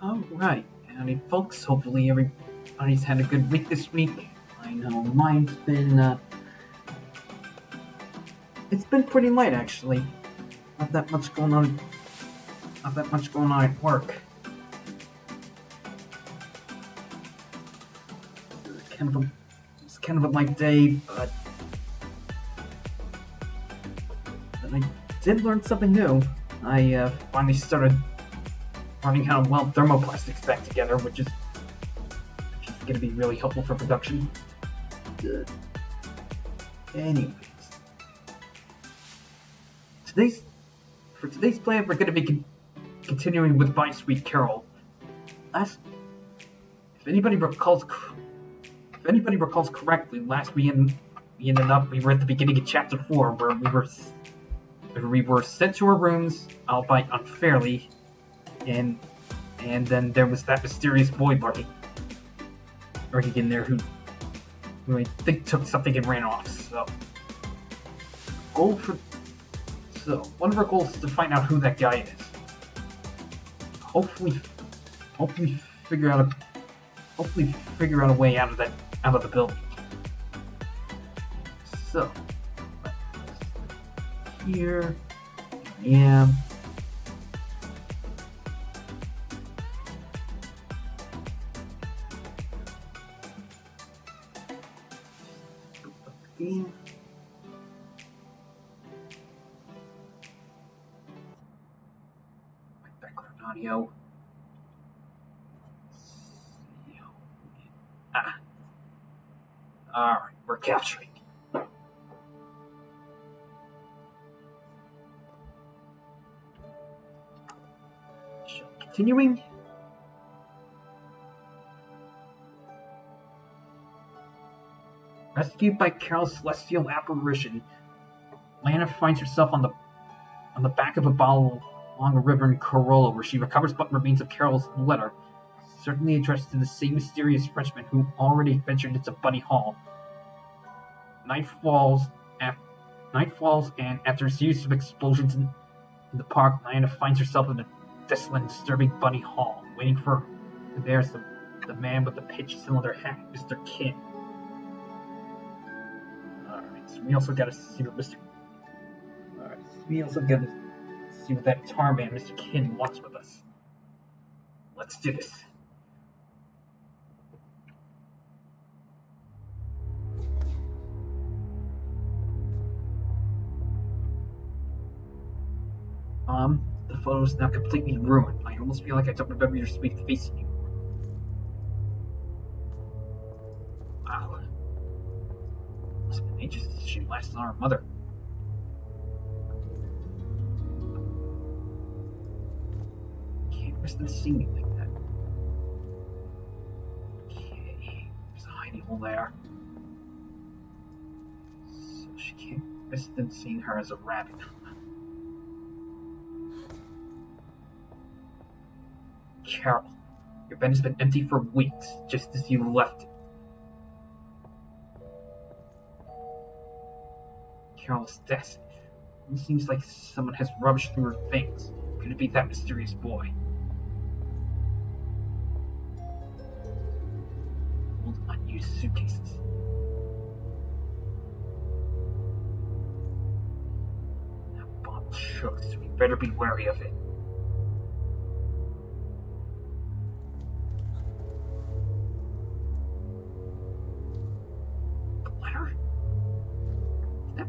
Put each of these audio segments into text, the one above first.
Alright, howdy folks, hopefully everybody's had a good week this week. I know mine's been, it's been pretty light actually. Not that much going on, at work. It's kind of a light day, but I did learn something new. I finally started learning how to weld thermoplastics back together, which is going to be really helpful for production. Good. Anyways, for today's play, we're going to be continuing with Bye Sweet Carole. If anybody recalls correctly, last we were at the beginning of chapter 4, where we were sent to our rooms, albeit unfairly, and then there was that mysterious boy lurking in there who I think took something and ran off. So one of our goals is to find out who that guy is. Hopefully figure out a way out of the building. So here I am. Background audio. Alright, we're capturing. Continuing. Rescued by Carole's celestial apparition, Lana finds herself on the back of a bottle along a river in Corolla, where she recovers what remains of Carole's letter, certainly addressed to the same mysterious Frenchman who already ventured into Bunny Hall. Night falls, and after a series of explosions in the park, Lana finds herself in a desolate and disturbing Bunny Hall, waiting for her. And there's the man with the pitch cylinder hat, Mr. Kidd. Alright, so we also gotta see what that tar man, Mr. Kidd, wants with us. Let's do this. The photo is now completely ruined. I almost feel like I don't remember your sweet face anymore. Wow. Must have been ages since she last saw her mother. Can't risk them seeing me like that. Okay, there's a hidey hole there. So she can't risk them seeing her as a rabbit. Carole, your bed has been empty for weeks, just as you left it. Carole's desk. It seems like someone has rummaged through her things. Could it be that mysterious boy? Old unused suitcases. That bottle shook, so we better be wary of it.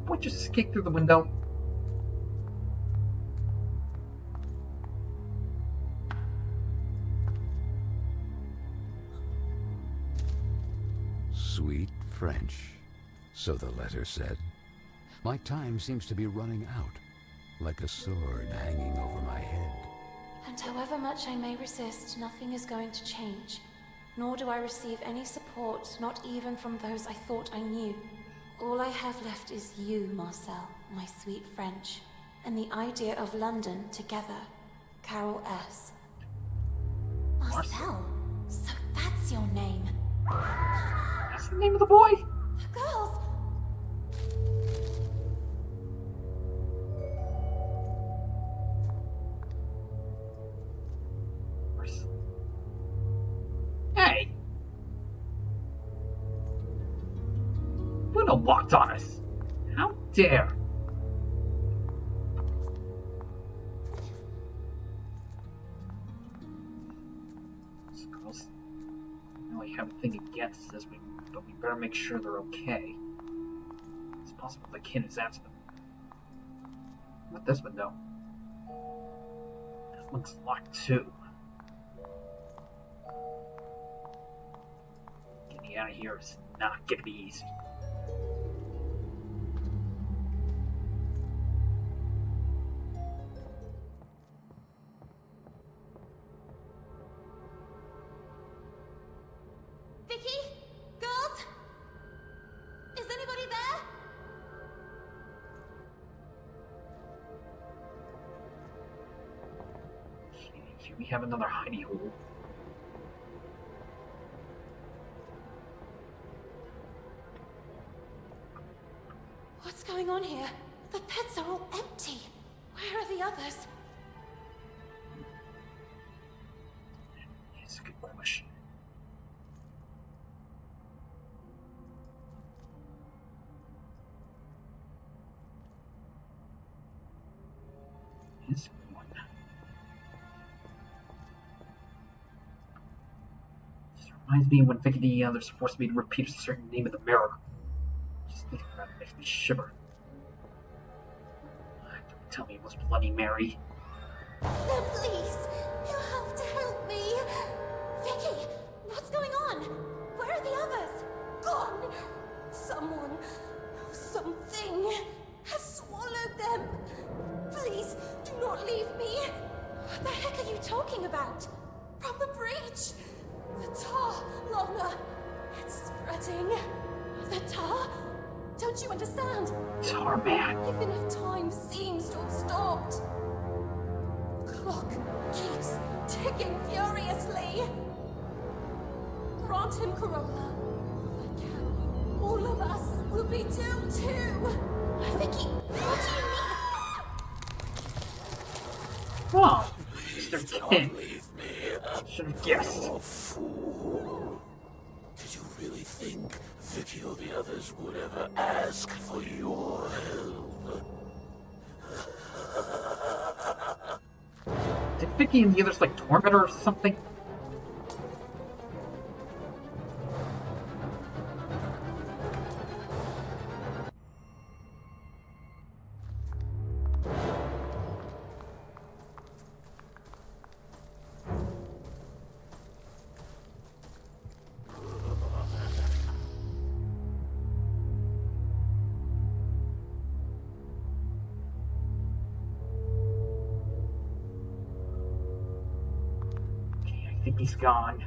What just escaped through the window? Sweet French, so the letter said. My time seems to be running out, like a sword hanging over my head. And however much I may resist, nothing is going to change. Nor do I receive any support, not even from those I thought I knew. All I have left is you, Marcel, my sweet French, and the idea of London together. Carole S. Marcel? So that's your name. That's the name of the boy? Girls! Eagle walked on us. How dare! These girls really have a thing against us, but we better make sure they're okay. It's possible the kid is after them. What this window? That one's locked too. Getting out of here is not gonna be easy. Vicky? Girls? Is anybody there? Here we have another hidey hole. What's going on here? The pets are all empty. Where are the others? It's a good question. This one. This reminds me when Vicky and the others forced me to repeat a certain name in the mirror. Just thinking about it makes me shiver. Don't tell me it was Bloody Mary. No, please! You have to help me! Vicky! What's going on? Where are the others? Gone! Someone, something, has swallowed them! Please, do not leave me! What the heck are you talking about? From the breach! The tar, Lana! It's spreading! The tar? Don't you understand? Tarman! Even if time seems to have stopped. The clock keeps ticking furiously. Grant him Corolla. But can all of us will be doomed too. Vicky, what do you mean? Oh, Mr. King. Should have guessed. Oh, fool. Did you really think Vicky or the others would ever ask for your help? Did Vicky and the others like torment her or something? I think he's gone.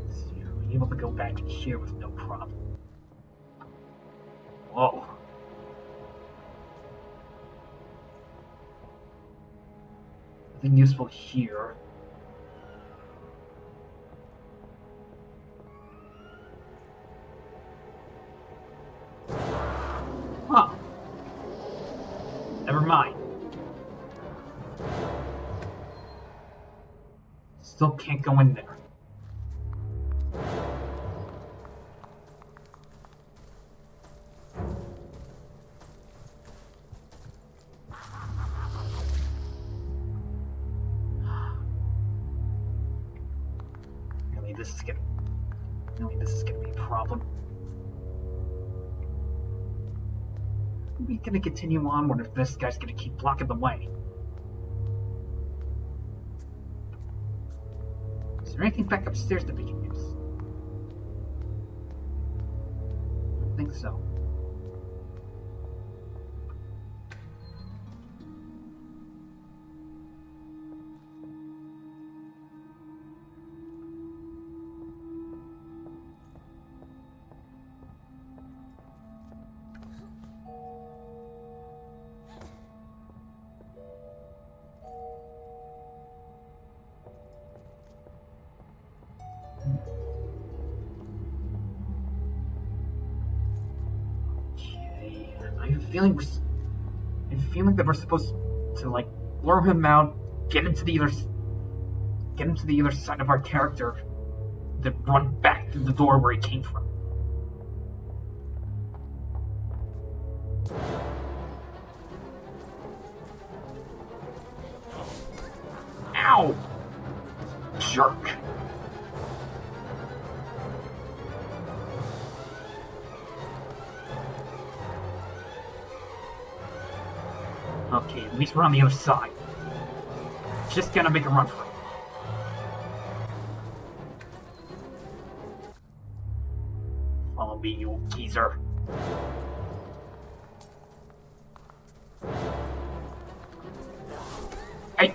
So you're able to go back in here with no problem. Whoa. Nothing useful here. Huh. Never mind. Still can't go in there. Really, this is gonna be a problem. We're gonna continue onward if this guy's gonna keep blocking the way. Is there anything back upstairs that we can use? I don't think so. Okay, I have a feeling that we're supposed to like lure him out, get get him to the other side of our character, then run back through the door where he came from. Ow! Jerk. Okay, at least we're on the other side. Just gonna make a run for it. Follow me, you old geezer. Hey!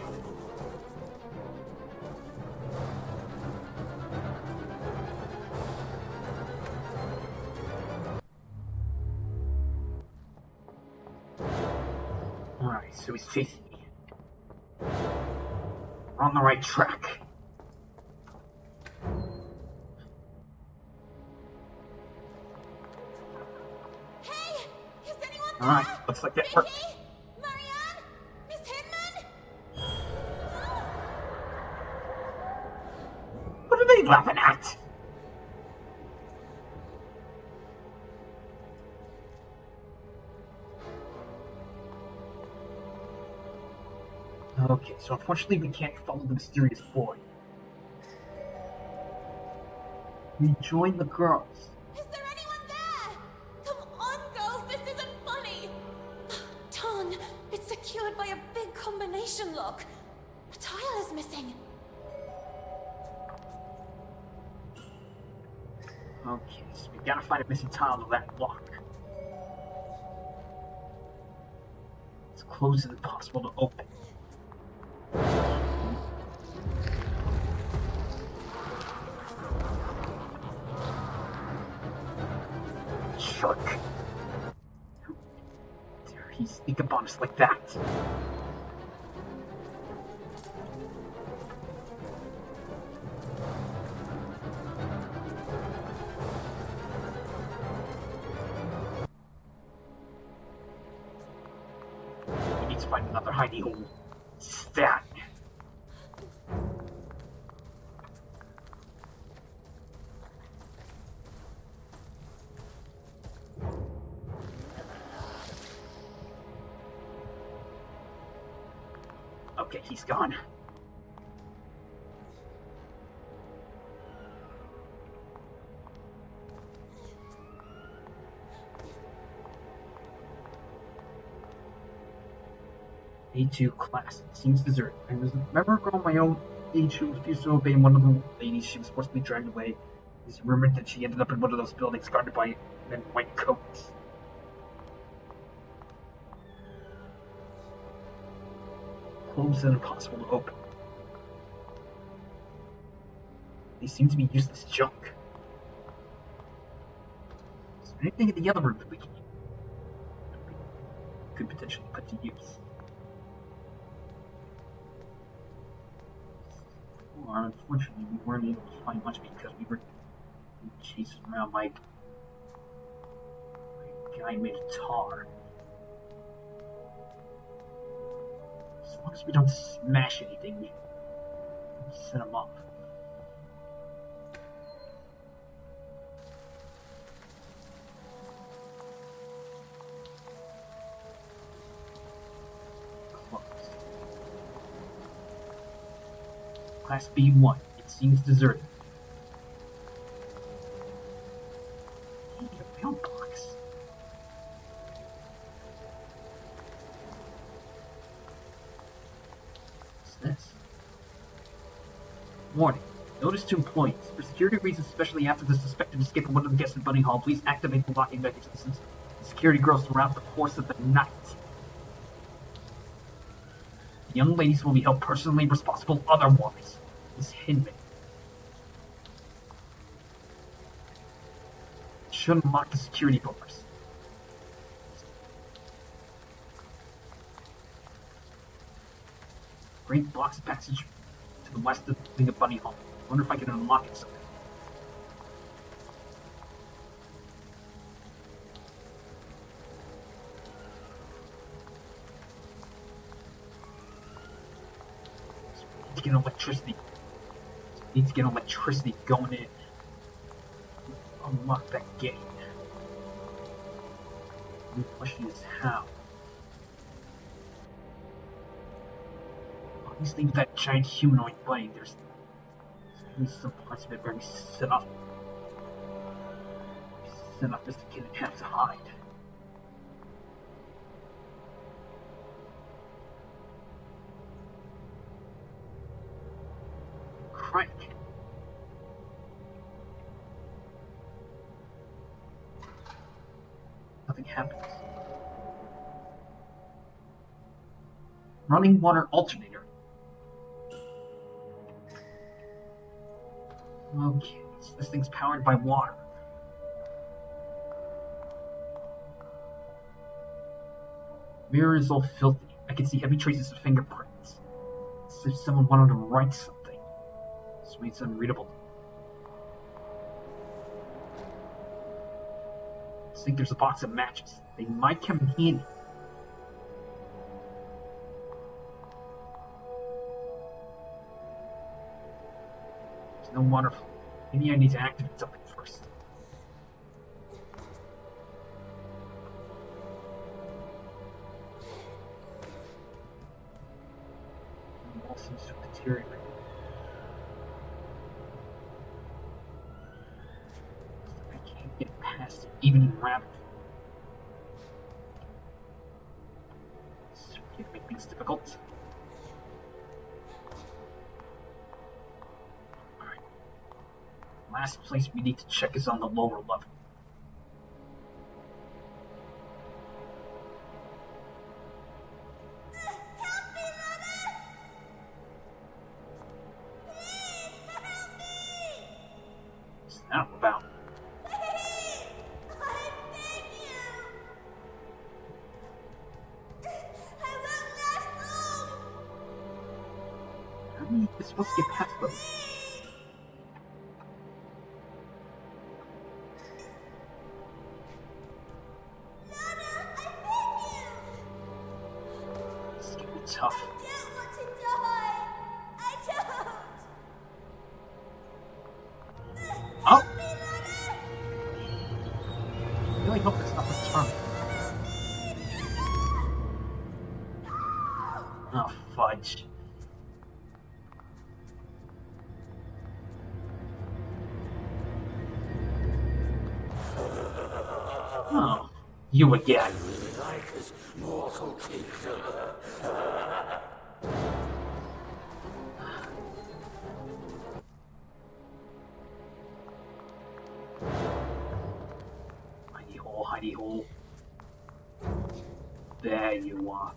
Alright, so he's chasing me. We're on the right track. Hey! Is anyone there? Alright, looks like that worked. Vicky? Marianne? Miss Hinman? What are they laughing at? Okay, so unfortunately we can't follow the mysterious boy. We join the girls. Is there anyone there? Come on, girls, this isn't funny. Darn, it's secured by a big combination lock. A tile is missing. Okay, so we gotta find a missing tile to that lock. It's closed and impossible to open. Jerk. How dare he sneak up on us like that? We need to find another hidey hole. Stat. Okay, he's gone. A2 class. It seems deserted. I remember a girl my own age who refused to obey one of the ladies she was forcibly dragged away. It's rumored that she ended up in one of those buildings guarded by men in white coats. Closed and impossible to open. They seem to be useless junk. Is there anything in the other room that we could potentially put to use? Or unfortunately, we weren't able to find much because we were chasing around like a guy made of tar. As long as we don't smash anything, we can set him up. Closed. Class B1. It seems deserted. Hey, a mailbox. What's this? Warning. Notice to employees. For security reasons, especially after the suspected escape of one of the guests in Bunny Hall, please activate the locking mechanisms. The security girls throughout the course of the night. The young ladies will be held personally responsible otherwise. Miss Hinman. Should unlock the security doors. Great blocks of passage to the west of the wing of Bunny Hall. I wonder if I can unlock it somehow. To get electricity. Need to get electricity going in. Unlock that gate. The question is how. Obviously, with that giant humanoid body, there's at least some parts of it where we set up. Set up as the kid and have to hide. Crank. Nothing happens. Running water alternator. Okay, so this thing's powered by water. Mirror is all filthy. I can see heavy traces of fingerprints. As if someone wanted to write something. So it's unreadable. I think there's a box of matches. They might come in handy. There's no water flow. Maybe I need to activate something first. The wall seems to have deteriorated. I can't get past it, even in rapid. This can make things difficult. Alright. Last place we need to check is on the lower level. What's that about? How are you supposed to get past those? This is gonna be tough. Oh! I really hope that's not the turn. Oh, fudge. Oh, you again. Really like this mortal kingdom. Hidey hole, hidey hole. There you are.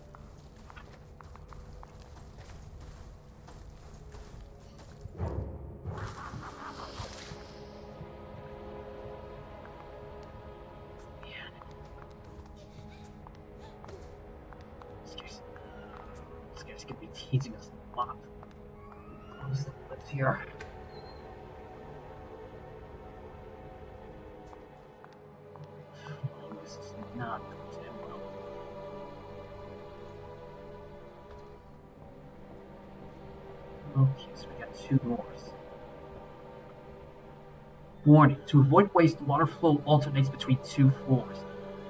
This guy's gonna be teasing us a lot. Close the lips here. This is not going to end well. Okay, so we got 2 doors. Warning, to avoid waste, water flow alternates between 2 floors.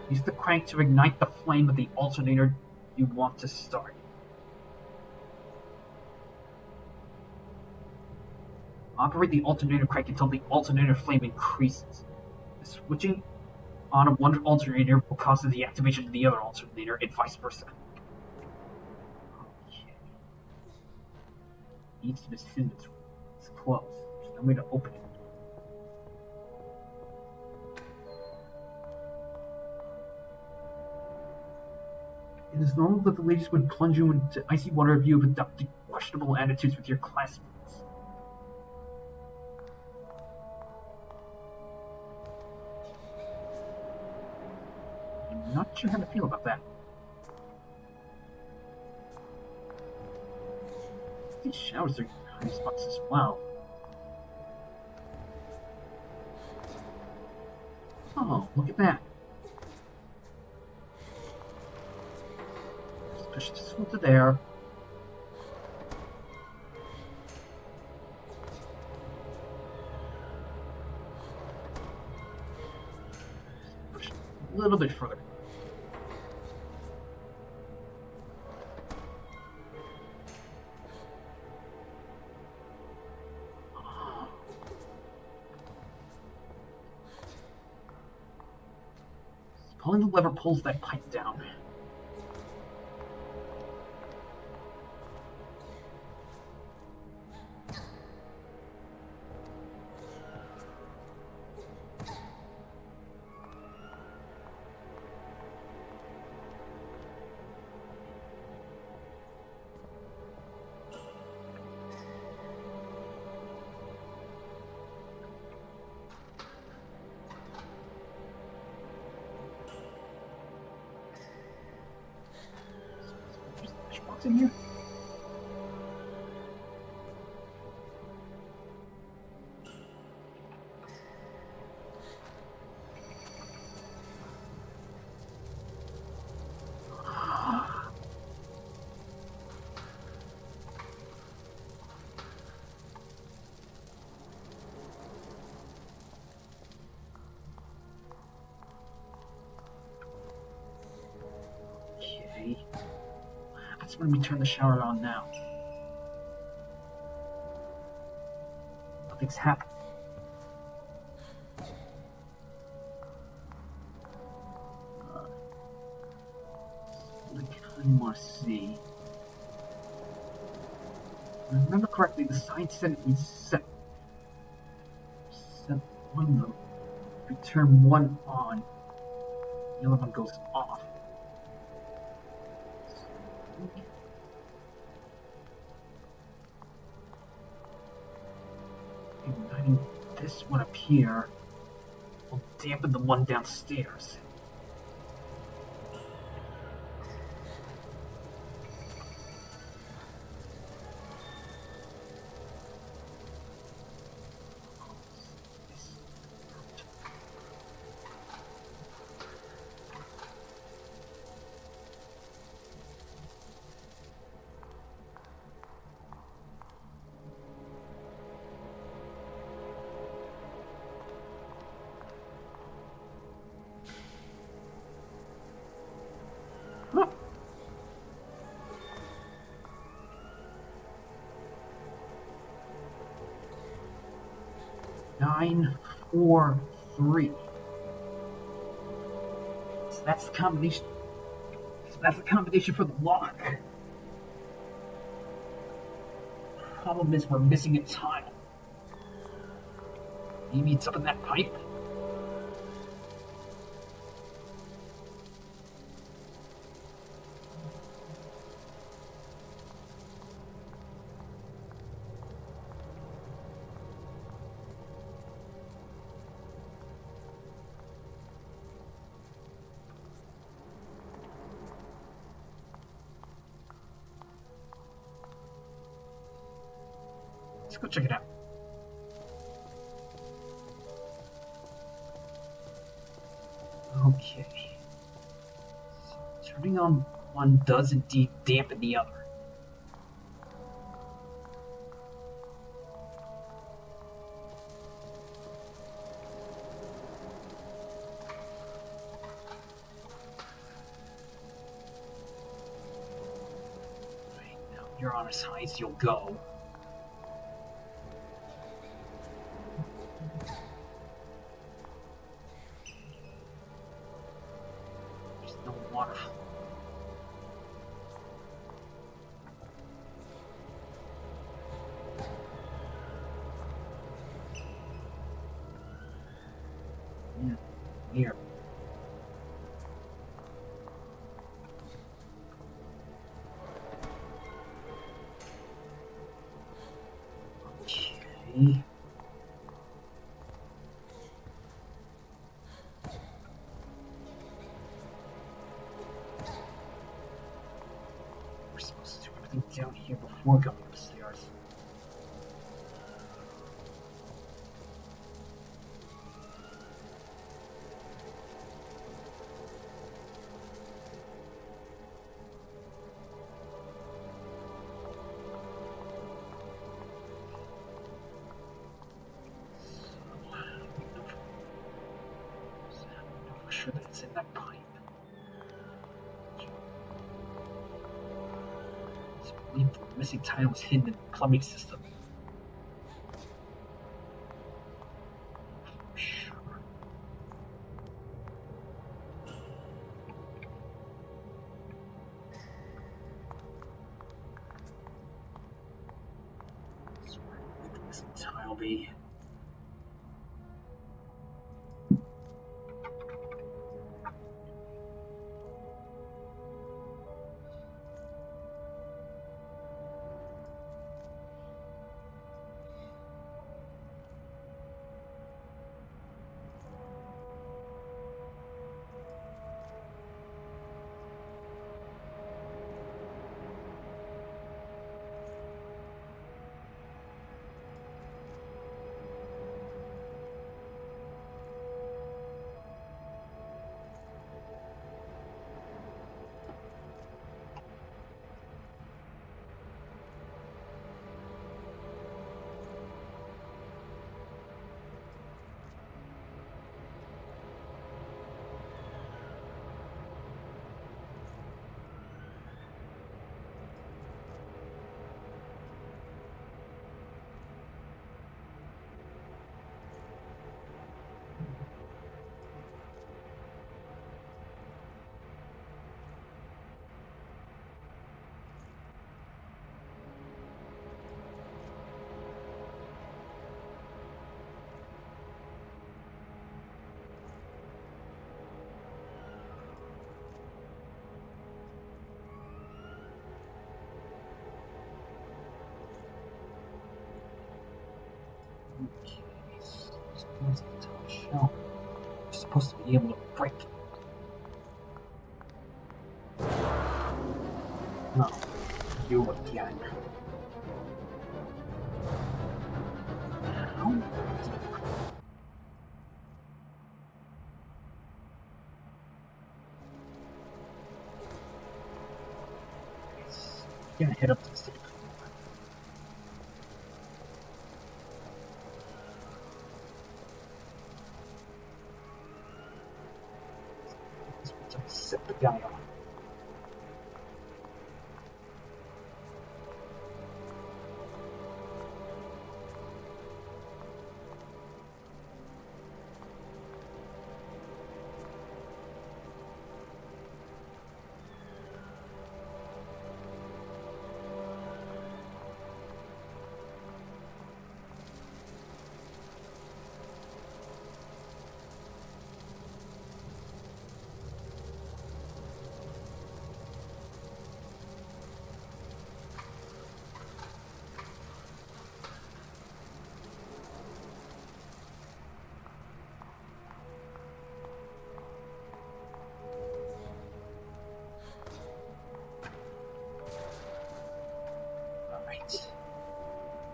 Use the crank to ignite the flame of the alternator you want to start. Operate the alternator crank until the alternator flame increases. Switching on of one alternator will cause the deactivation of the other alternator, and vice versa. Okay. Needs to be inventory. It's closed. There's no way to open it. It is normal that the ladies would plunge you into icy water if you have adopted questionable attitudes with your classmates. I'm not sure how to feel about that. These showers are high spots as well. Oh, look at that. Just push this one to there. A little bit further. Pulling the lever pulls that pipe down. What's in here? Okay. That's when we turn the shower on now. Nothing's happened. What I kind of want to see. If I remember correctly, the sign said we set one of them. We turn one on, the other one goes off. Igniting this one up here will dampen the one downstairs. Huh. Nine, 4, 3. So that's the combination. So that's the combination for the lock. Problem is, we're missing a tile. Maybe it's up in that pipe. Let's go check it out. Okay. So turning on one does indeed dampen the other. Right, now you're on as high as you'll go. There's no water. Yeah, here. Okay. We're supposed to do everything down here before going upstairs. sure that it's in that pipe. I believe the missing tile was hidden in the plumbing system. Sure. So where would the missing tile be? Okay, so this one's the top shelf. You're supposed to be able to break it. No, you again. How? Gonna head up to the safe. To set the guy on. Alright.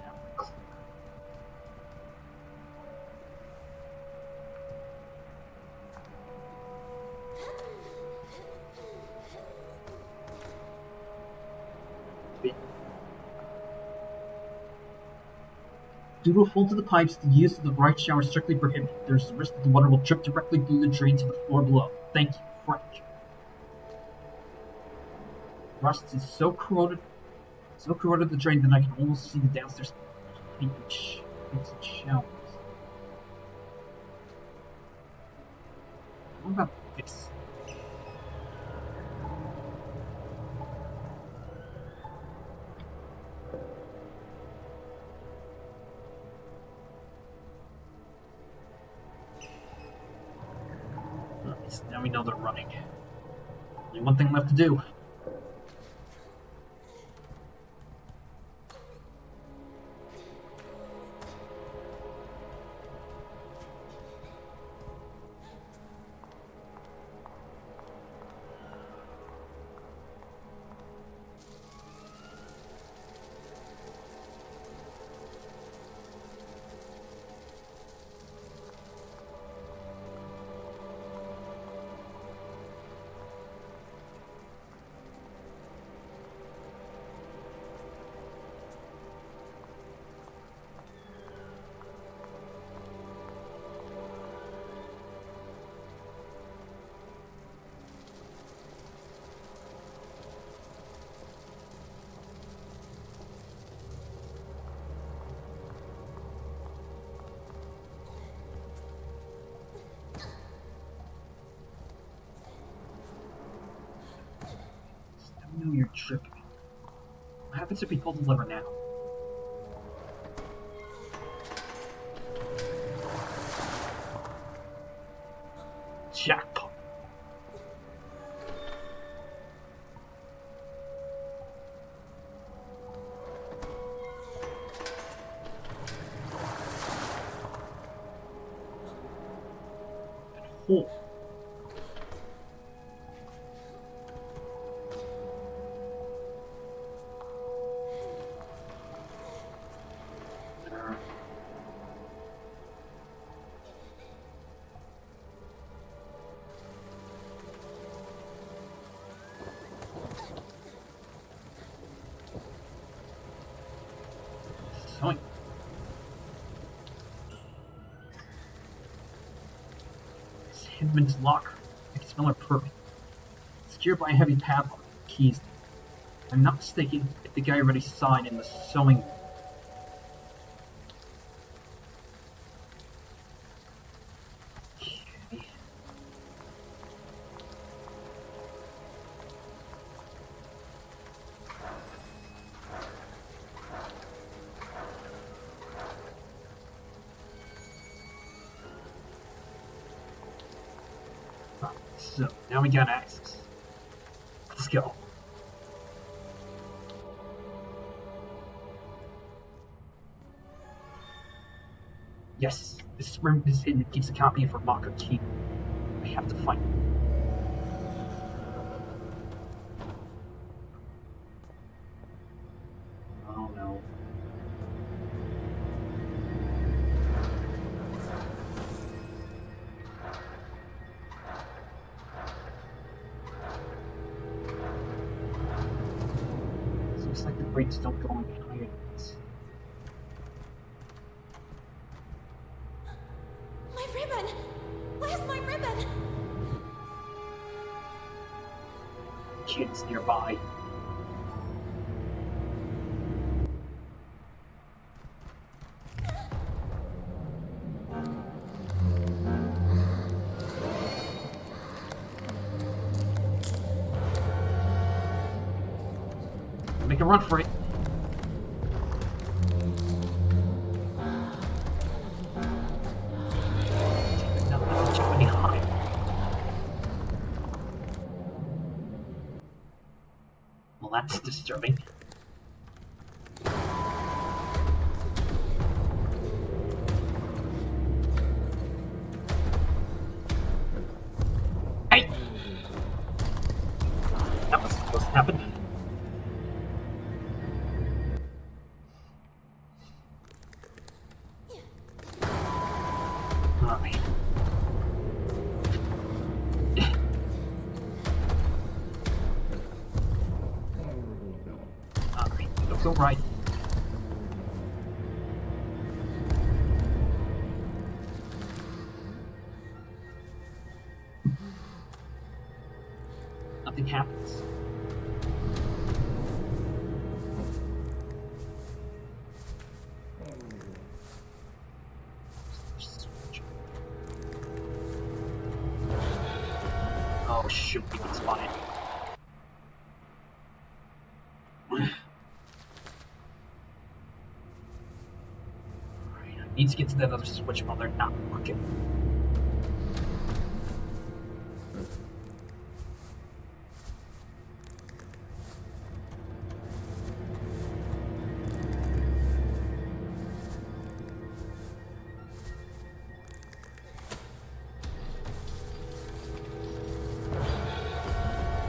Now we're clear. Due to a hole to the pipes, the use of the right shower is strictly prohibited. There is a risk that the water will drip directly through the drain to the floor below. Thank you, Frank. Rust is so corroded the drain that I can almost see the downstairs pipes and showers. What about this? Nice. Now we know they're running. Only one thing left to do. Trippy. What happens if we pull the lever now? Jackpot. Hole. Sewing. It's Hindman's locker. I can smell her perfect. Secured by a heavy padlock. Keys. If I'm not mistaken, if the guy already signed in the sewing. Okay. So, now we got access. Let's go. Yes, this room is hidden. It keeps a copy of her locker key. I have to find it. Oh no. Seems like the brakes don't go on behind us. My ribbon! Where's my ribbon? Kids nearby. Make a run for it. No, jump behind. Well, that's disturbing. Hey! That was supposed to happen. Alright. Alright, go right. Nothing happens. Oh shoot, we got spotted. Alright, I need to get to that other switch while they're not working.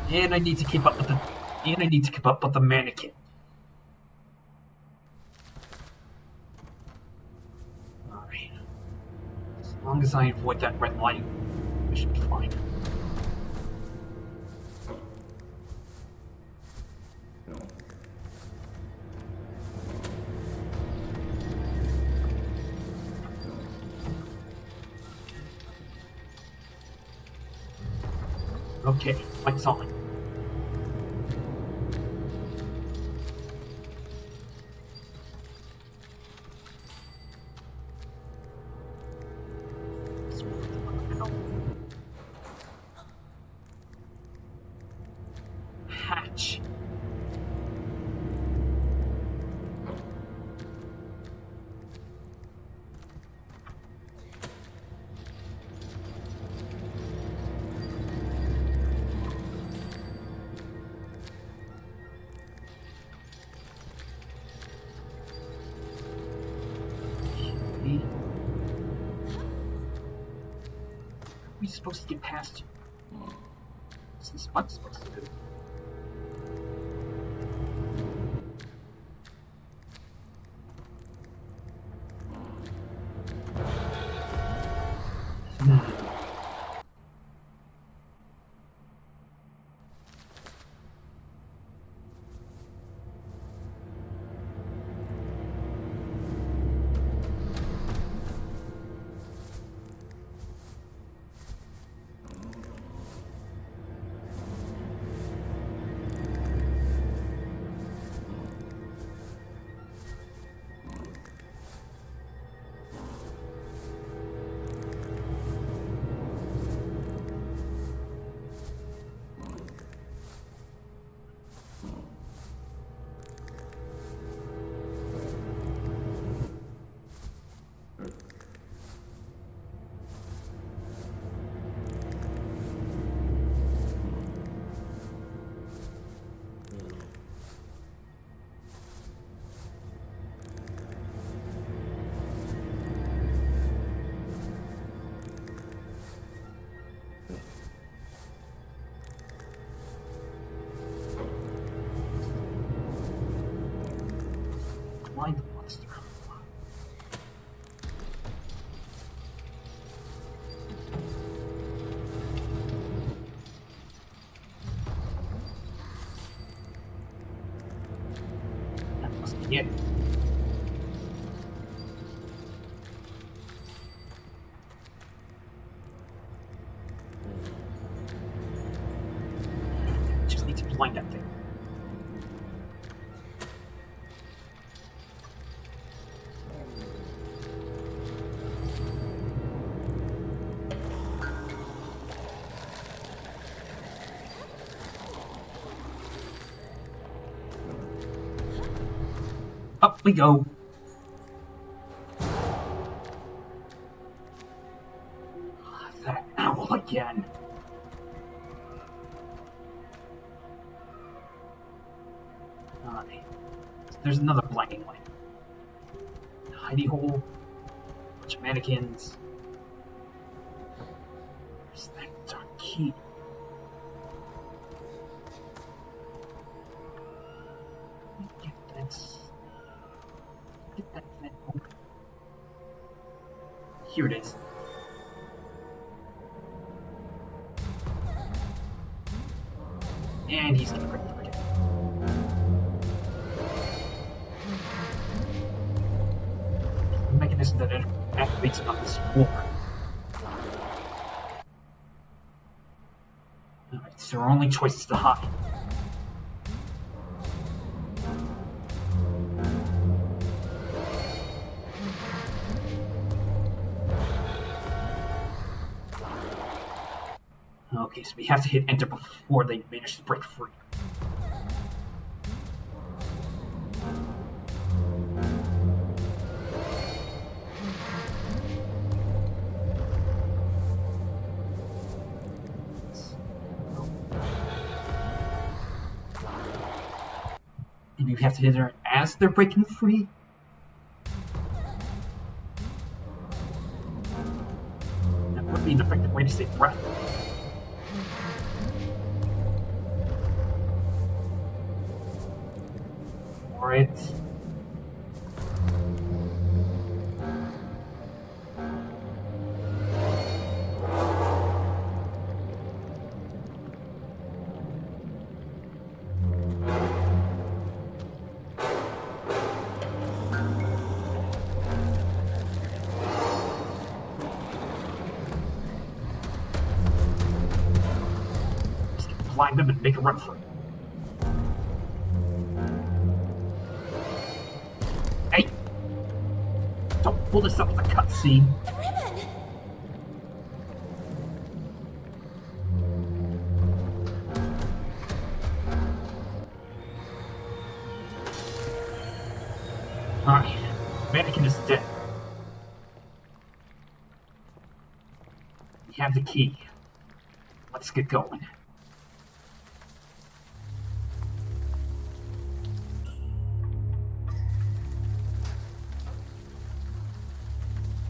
And I need to keep up with the mannequin. Alright. As long as I avoid that red light, I should be fine. Okay, lights on. Hatch. supposed to get past you? What's this button supposed to do? Blind monster. That must be it. Just need to blind that thing. Up we go. That owl again. There's another blinding light. Hidey hole. Bunch of mannequins. Where's that darn key? Get this. Get that vent open. Here it is. And he's gonna break through it. The mechanism that activates on this floor. Alright, so our only choice is to hide. Okay, so we have to hit enter before they manage to break free. Maybe we have to hit her as they're breaking free? That would be an effective way to save breath. Alright. Just blind them and make a run for it. Hey! Don't pull this up as a cutscene. Alright, mannequin is dead. We have the key. Let's get going.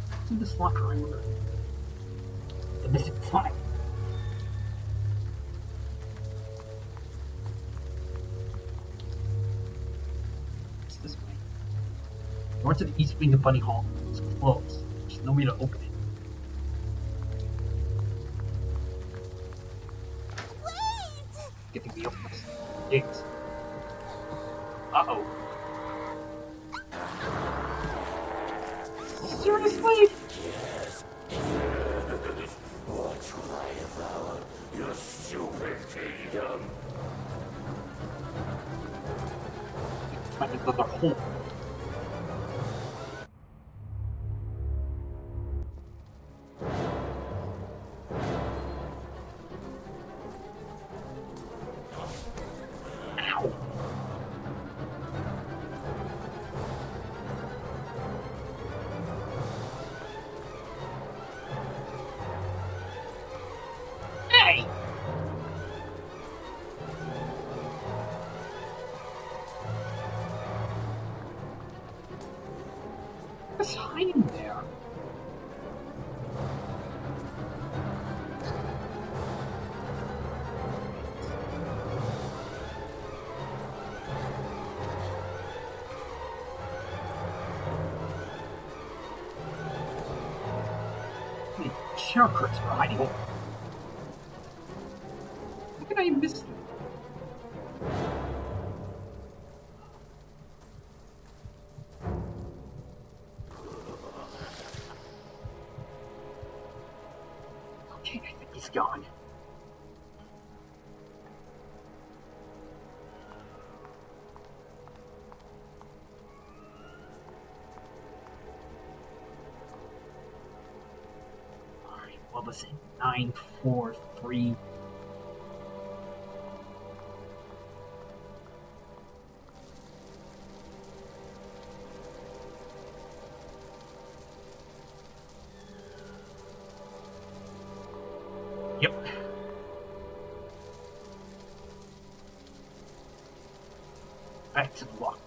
What's in this locker, I wonder? The mystic flying. It's this way. The door to the east wing of Bunny Hall is closed. There's no way to open it. Wait! Getting the openings. Gates. Uh-oh. Seriously? What will I devour? Your stupid kingdom. Find another hole. Ow. Hey! What's hiding there? Hey, characters are hiding. How did I miss them? Okay, I think he's gone. Alright, what was it? 943. Yep. Back to the lock.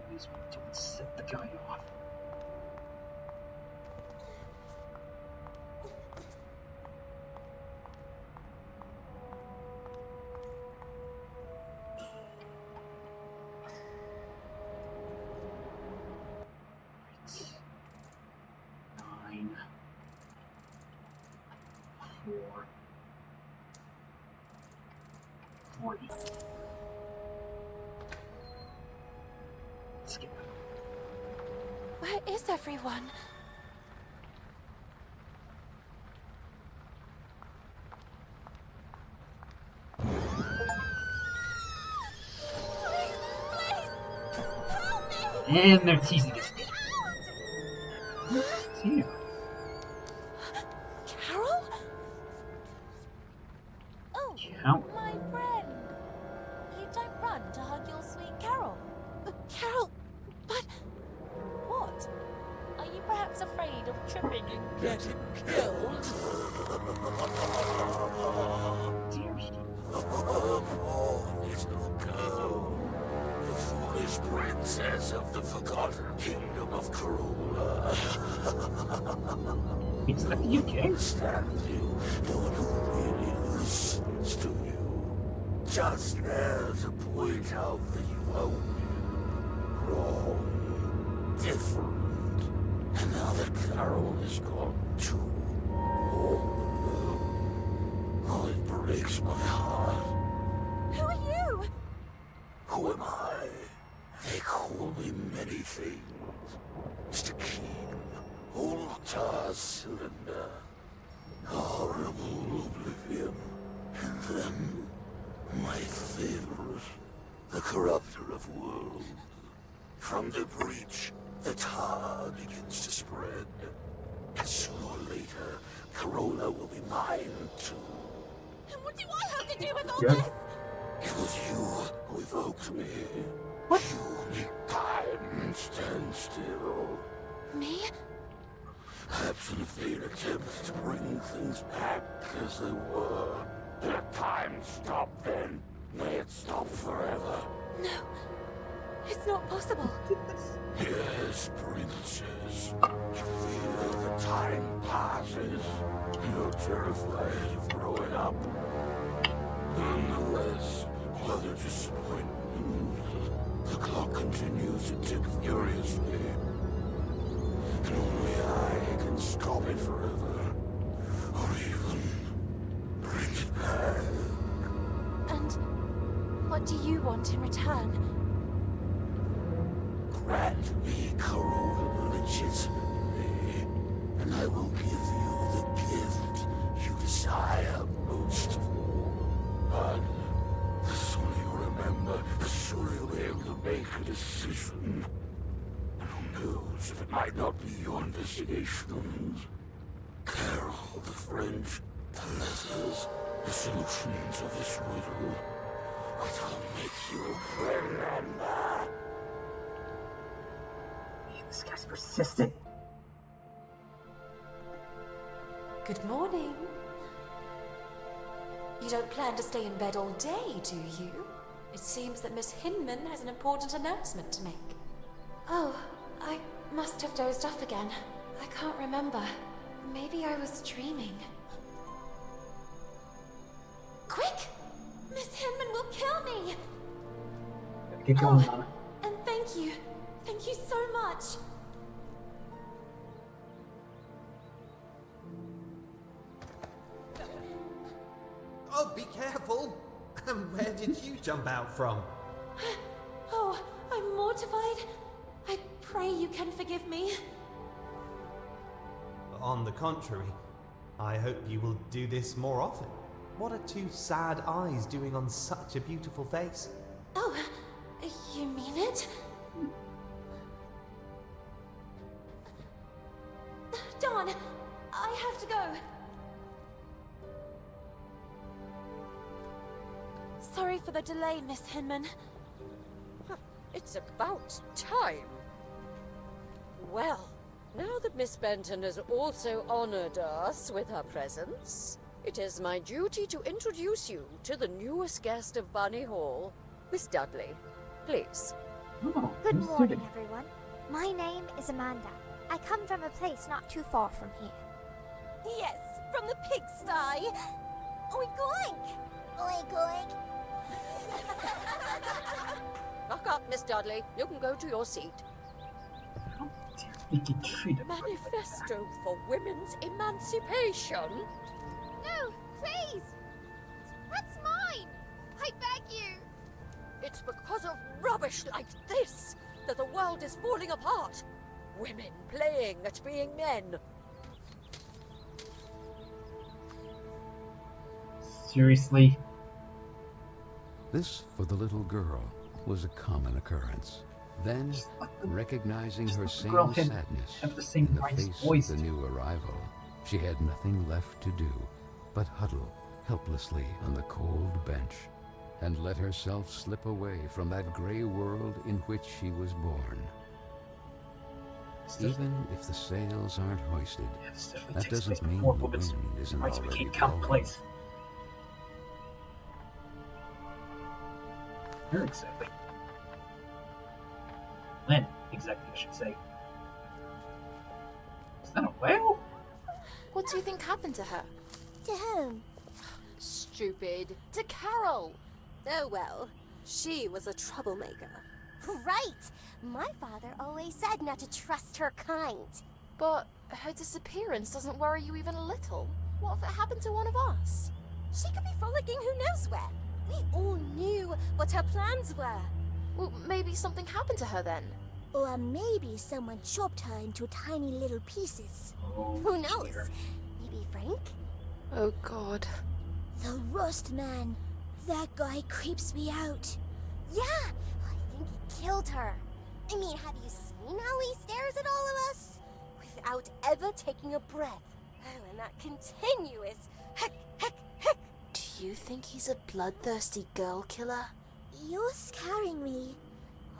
Always want to set the guy off. Right. 9, 4, 40. Let's get back. Where is everyone? And they're teasing us. What's here? Carole? Oh, Count. my friend. You don't run to hug your sweet Carole. Carole, but... What? Are you perhaps afraid of tripping and getting killed? Dear he. Oh, little girl. The foolish princess of the forgotten kingdom of Carole. Is that the UK? Understand you. No one really listens to you. Just there to point out that you own wrong, different. And now that Carole is gone too. Oh, it breaks my heart. Who are you? Who am I? They call me many things. Mr. Keen, Ultar Cylinder, Horrible Oblivion, and then my favorite, the Corrupter of Worlds. From the breach, the tar begins to spread. And sooner or later, Corona will be mine too. And what do I have to do with all Yes. this? It was you who evoked me. What? You make time stand still. Me? Perhaps in a vain attempt to bring things back as they were. Let time stop then. May it stop forever. No. It's not possible. Yes, princess. You feel the time passes. You're terrified of growing up. Nonetheless, whether disappointment, the clock continues to tick furiously. And only I can stop it forever. Or even bring it back. And what do you want in return? Grant me Carole legitimately, and I will give you the gift you desire most of all. But the sooner you remember, the sooner you'll be able to make a decision. And who knows if it might not be your investigations. Carole, the French, the letters, the solutions of this riddle. What will make you remember? This guy's persistent. Good morning. You don't plan to stay in bed all day, do you? It seems that Miss Hinman has an important announcement to make. Oh, I must have dozed off again. I can't remember. Maybe I was dreaming. Quick! Miss Hinman will kill me! Get going, Nana. And thank you. Thank you so much. Oh, be careful! Where did you jump out from? Oh, I'm mortified. I pray you can forgive me. On the contrary, I hope you will do this more often. What are two sad eyes doing on such a beautiful face? Oh, you mean it? Dawn, I have to go. Sorry for the delay, Miss Hinman. It's about time. Well, now that Miss Benton has also honored us with her presence, it is my duty to introduce you to the newest guest of Bunny Hall, Miss Dudley. Please. Oh, Good who's morning, sitting? everyone. My name is Amanda. I come from a place not too far from here. Yes, from the pigsty. Oink oink! Oink oink! Knock up, Miss Dudley. You can go to your seat. How dare we get treated like that? Manifesto for Women's Emancipation? No, please! That's mine! I beg you! It's because of rubbish like this that the world is falling apart. Women playing at being men. Seriously? This, for the little girl, was a common occurrence. Then, recognizing her Just let the girl same have sadness the same in the rights face boys of the do. new arrival, she had nothing left to do but huddle helplessly on the cold bench and let herself slip away from that gray world in which she was born. Even if the sails aren't hoisted, This definitely that takes place doesn't mean before the women's wind isn't rights already became blowing. commonplace. Where exactly? When exactly, I should say. Is that a whale? What do you think happened to her? To whom? Stupid. To Carole. Oh well, she was a troublemaker. Right! My father always said not to trust her kind. But her disappearance doesn't worry you even a little. What if it happened to one of us? She could be frolicking who knows where. We all knew what her plans were. Well, maybe something happened to her then. Or maybe someone chopped her into tiny little pieces. Oh, Who knows? dear. Maybe Frank? Oh god. The Rust Man. That guy creeps me out. Yeah, I think he killed her. I mean, have you seen how he stares at all of us? Without ever taking a breath. Oh, and that continuous heck, heck, heck. Do you think he's a bloodthirsty girl killer? You're scaring me.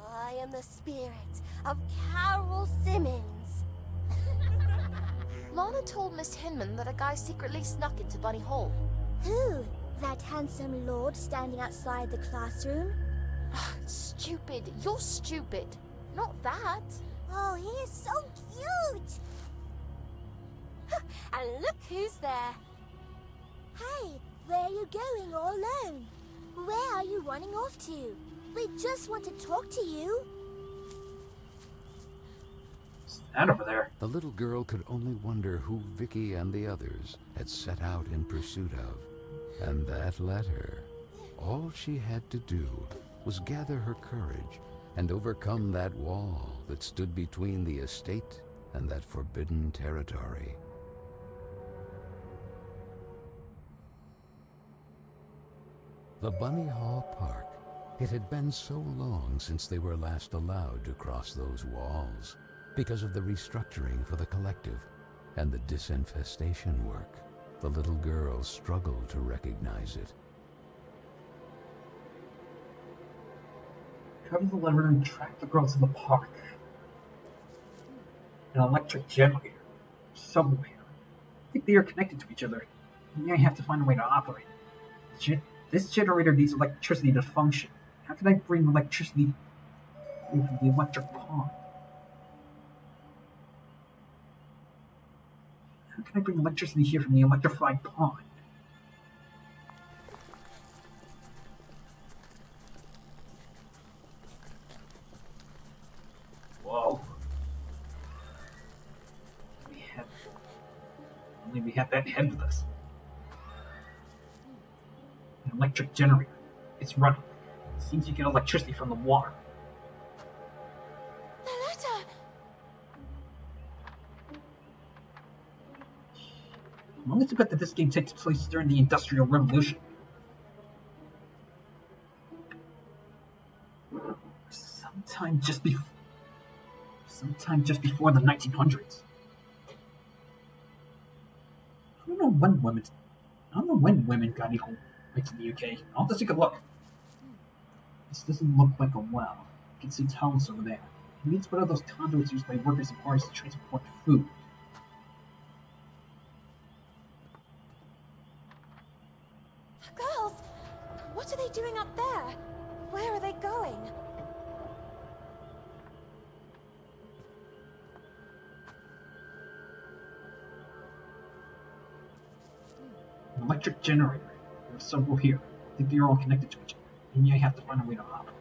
I am the spirit of Carol Simmons. Lana told Miss Hinman that a guy secretly snuck into Bunny Hall. Who? That handsome lord standing outside the classroom? Stupid. You're stupid. Not that. Oh, he is so cute! And look who's there. Hey, where are you going all alone? Where are you running off to? We just want to talk to you. What's that over there? The little girl could only wonder who Vicky and the others had set out in pursuit of. And that letter. All she had to do was gather her courage and overcome that wall that stood between the estate and that forbidden territory. The Bunny Hall Park. It had been so long since they were last allowed to cross those walls because of the restructuring for the collective and the disinfestation work. The little girl struggled to recognize it. Cover the lever and track the girls in the park. An electric generator. Somewhere. I think they are connected to each other. And I have to find a way to operate. This generator needs electricity to function. How can I bring electricity from the electric pond? How can I bring electricity here from the electrified pond? Whoa. Only we had that head with us. An electric generator. It's running. It seems you get electricity from the water. The letter! I'm willing to bet that this game takes place during the Industrial Revolution. Sometime just before the 1900s. I don't know when women got equal rights in the UK. I'll just take a look. This doesn't look like a well. You can see tunnels over there. It means one of those conduits used by workers and parties to transport food. Girls! What are they doing up there? Where are they going? An electric generator. There's several here. I think they're all connected to each other. And I have to find a way to operate.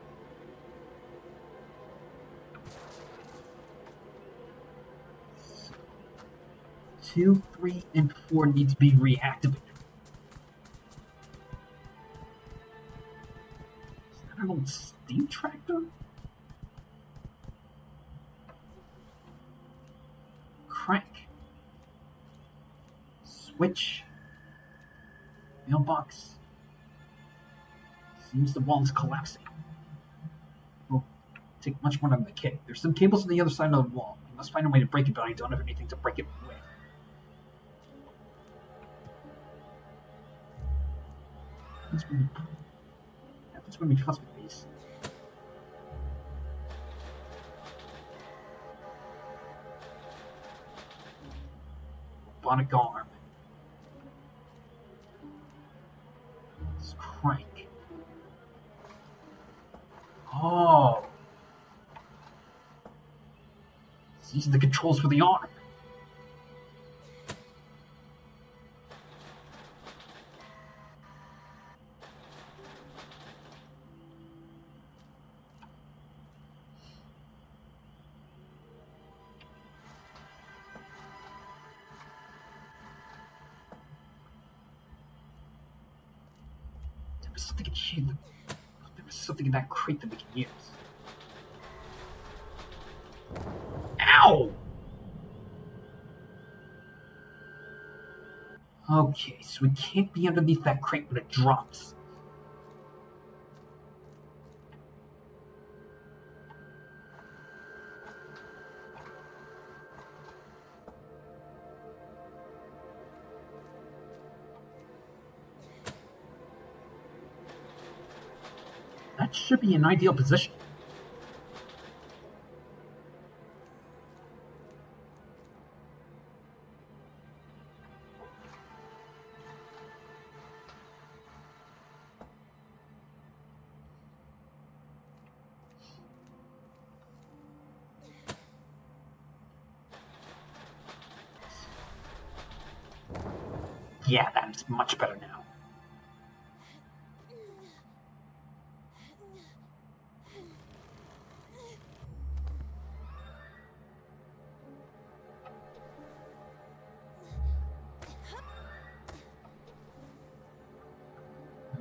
2, 3, and 4 need to be reactivated. Is that an old steam tractor? Crank. Switch. Mailbox. Seems the wall is collapsing. Will take much more than the kit. There's some cables on the other side of the wall. I must find a way to break it, but I don't have anything to break it with. Happens when we fuss with these. Robotic arm. Let's crank. Oh. These are the controls for the arm. There was something in that crate that we can use. Ow! Okay, so we can't be underneath that crate when it drops. That should be an ideal position. Yeah, that's much better now.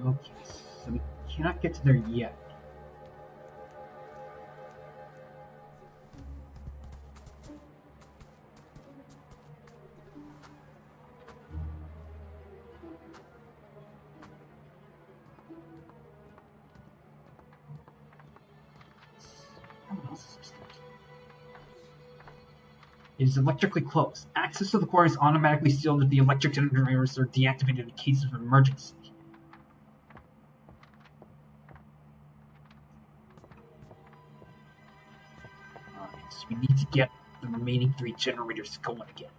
Okay, so we cannot get to there yet. It is electrically closed. Access to the quarry is automatically sealed if the electric generators are deactivated in case of emergency. Alright, so we need to get the remaining 3 generators going again.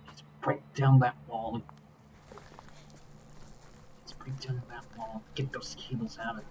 Let's break down that wall. Get those cables out of it.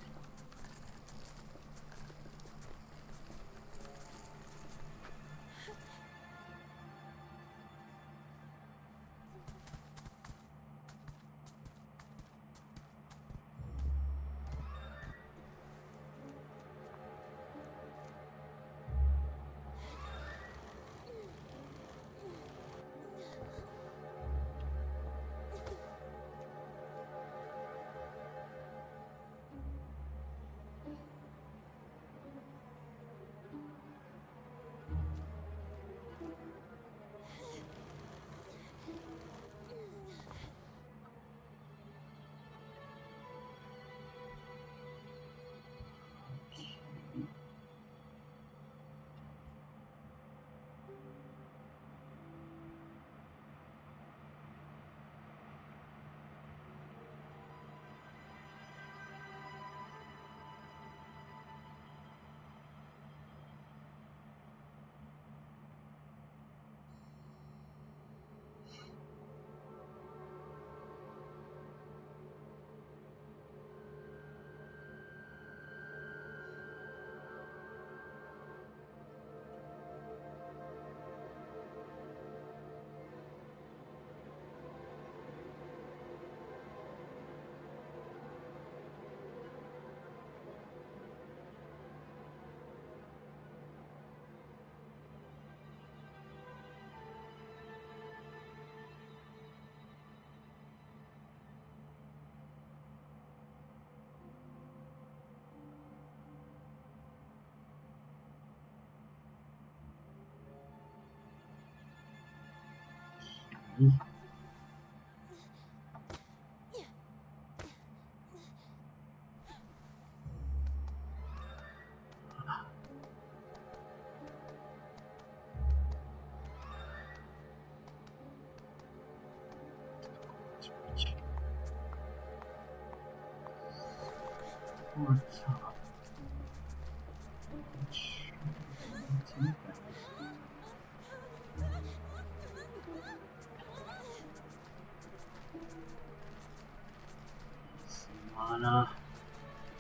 Lana,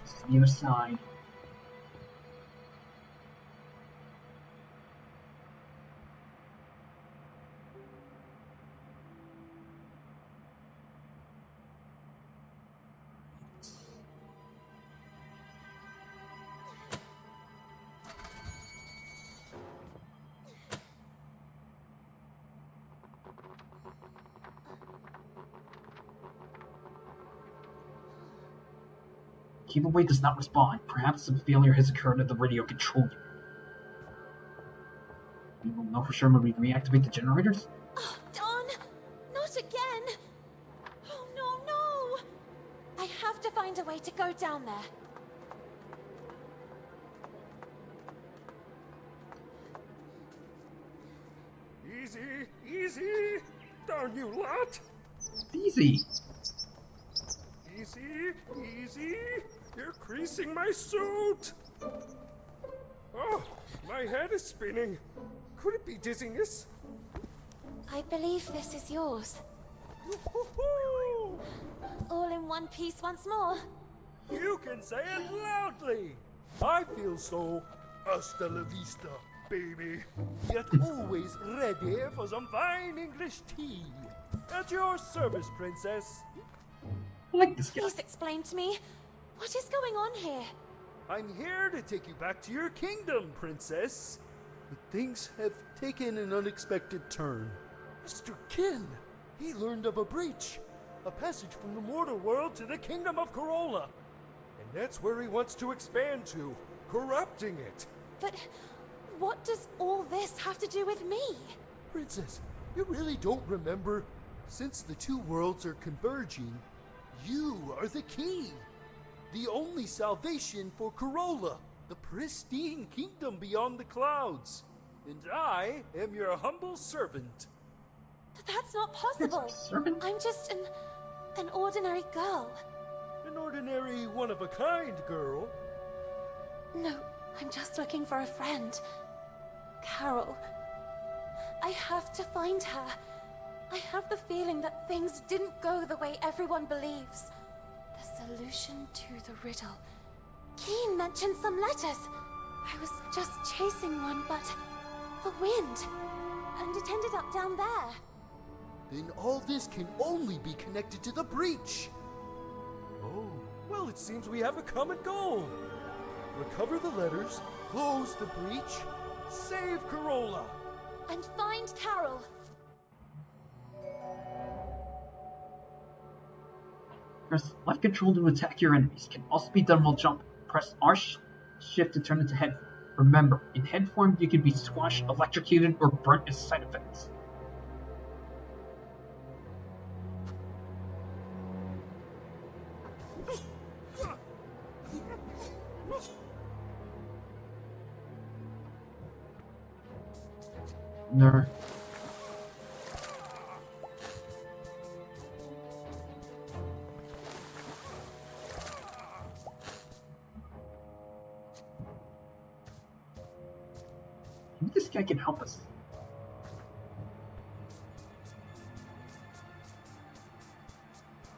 this is the other side. Cable wave does not respond. Perhaps some failure has occurred at the radio control unit. We will know for sure when we reactivate the generators? Oh, Dawn! Not again! Oh, no! I have to find a way to go down there. Easy, easy! Darn you lot! Easy. Easy, easy! You're creasing my suit! Oh, my head is spinning. Could it be dizziness? I believe this is yours. Woo-hoo-hoo! All in one piece once more. You can say it loudly! I feel so hasta la vista, baby. Yet always ready for some fine English tea. At your service, princess. I like this guy. Please explain to me. What is going on here? I'm here to take you back to your kingdom, princess. But things have taken an unexpected turn. Mr. Kin, he learned of a breach. A passage from the mortal world to the kingdom of Carole. And that's where he wants to expand to, corrupting it. But what does all this have to do with me? Princess, you really don't remember? Since the two worlds are converging, you are the key. The only salvation for Carole, the pristine kingdom beyond the clouds. And I am your humble servant. But that's not possible. Servant? I'm just an ordinary girl. An ordinary one-of-a-kind girl. No, I'm just looking for a friend. Carole. I have to find her. I have the feeling that things didn't go the way everyone believes. The solution to the riddle. Keen mentioned some letters. I was just chasing one, but the wind. And it ended up down there. Then all this can only be connected to the breach. Oh, well, it seems we have a common goal. Recover the letters, close the breach, save Carole. And find Carole. Press left control to attack your enemies. Can also be done while jumping. Press R shift to turn into head. Remember, in head form, you can be squashed, electrocuted, or burnt as side effects. Nerd. Maybe this guy can help us.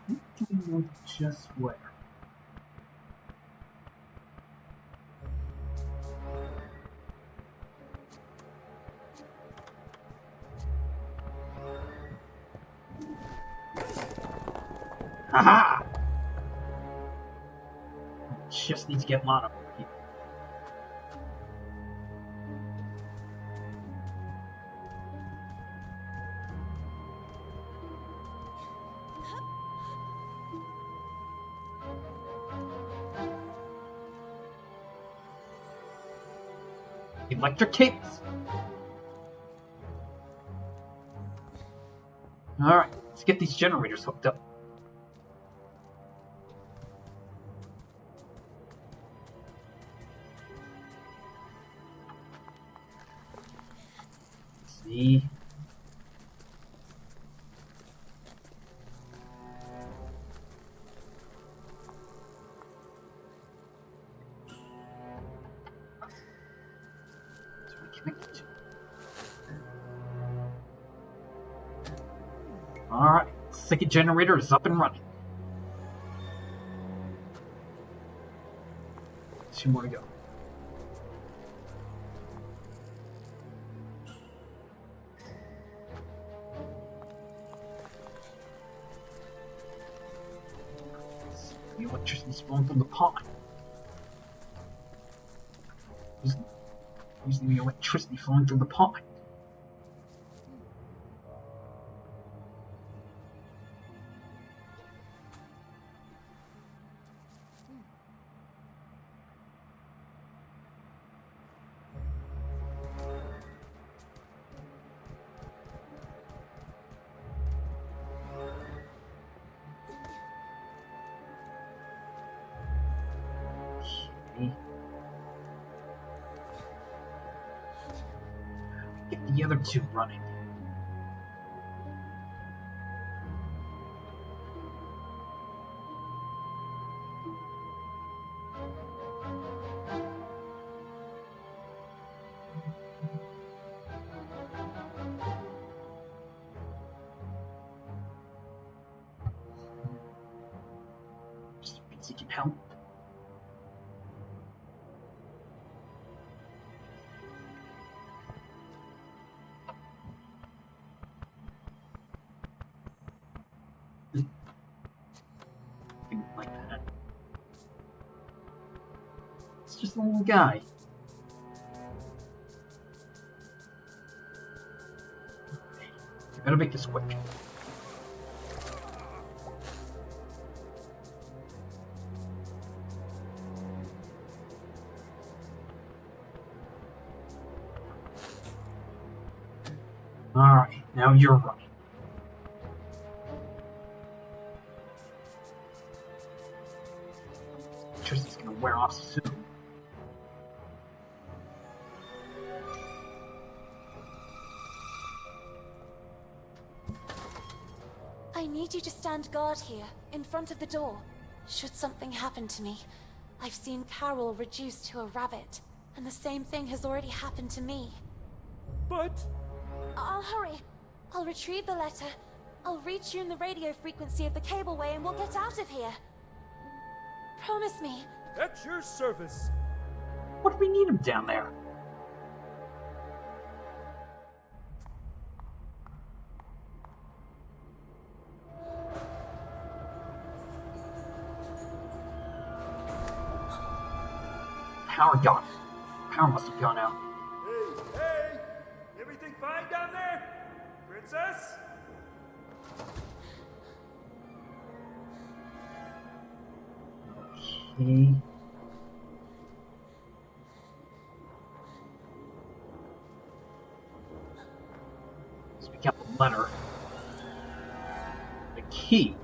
I don't know just where. Haha! Just needs to get Lana over here. Electric cables. Alright, let's get these generators hooked up. Let's see. Alright, second generator is up and running. 2 more to go. The electricity's flowing from the pond. Using the electricity flowing through the pond. Get the other two running. seeking help. Didn't like that. It's just a little guy. I better make this quick. Alright, now you're running. Tristan's gonna wear off soon. I need you to stand guard here, in front of the door. Should something happen to me, I've seen Carole reduced to a rabbit, and the same thing has already happened to me. But I'll hurry. I'll retrieve the letter. I'll retune the radio frequency of the cableway and we'll get out of here. Promise me. at your service. What do we need him down there? Power gone. Power must have gone out. Hey, hey! Everything fine down there? Princess? Okay. So we got the letter. The key.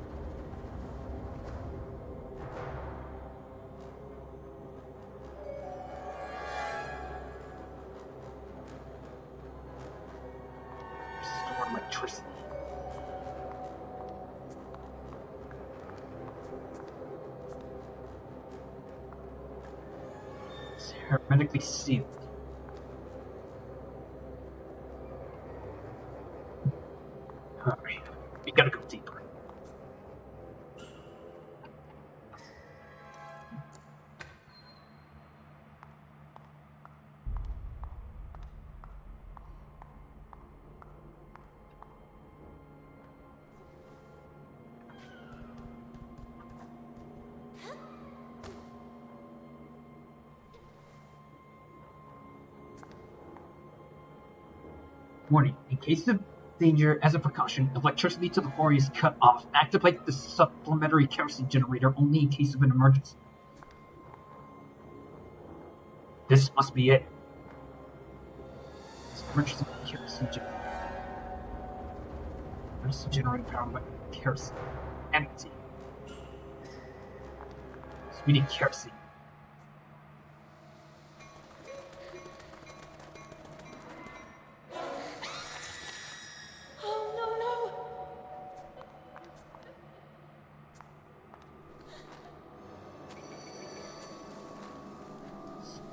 Restore electricity. It's hermetically sealed. Alright, we gotta go deeper. Warning, in case of danger, as a precaution, electricity to the quarry is cut off. Activate the supplementary kerosene generator only in case of an emergency. This must be it. It's emergency kerosene generator. Emergency generator powered by kerosene. Empty. So we need kerosene. Oh, no, no!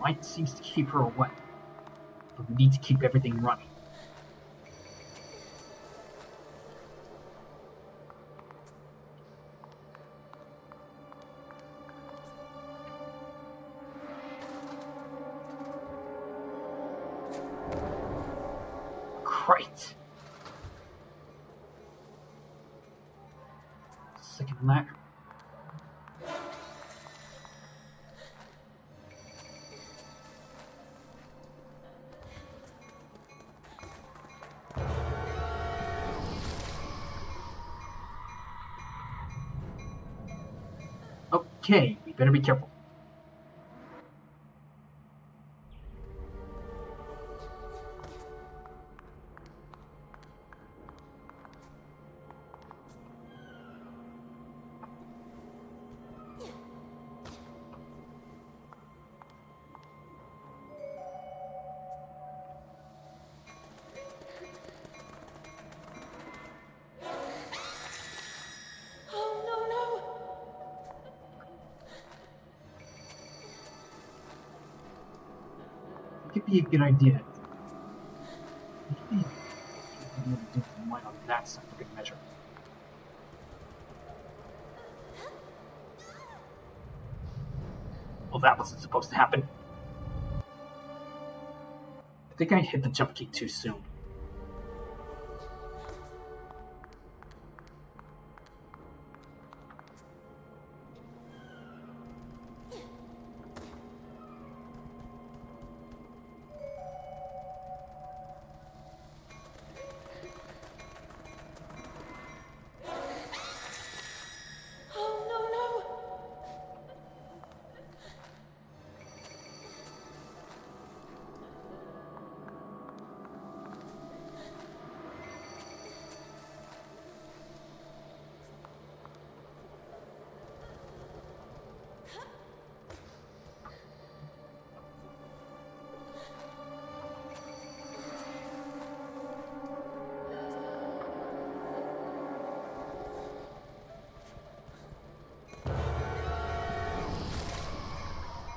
Light seems to keep her away, but we need to keep everything running. Great. Second ladder. Okay, we better be careful. Oh, no, no! It could be a good idea. It could be a good idea to do the line on that side for good measure. Well, that wasn't supposed to happen. I think I hit the jump key too soon.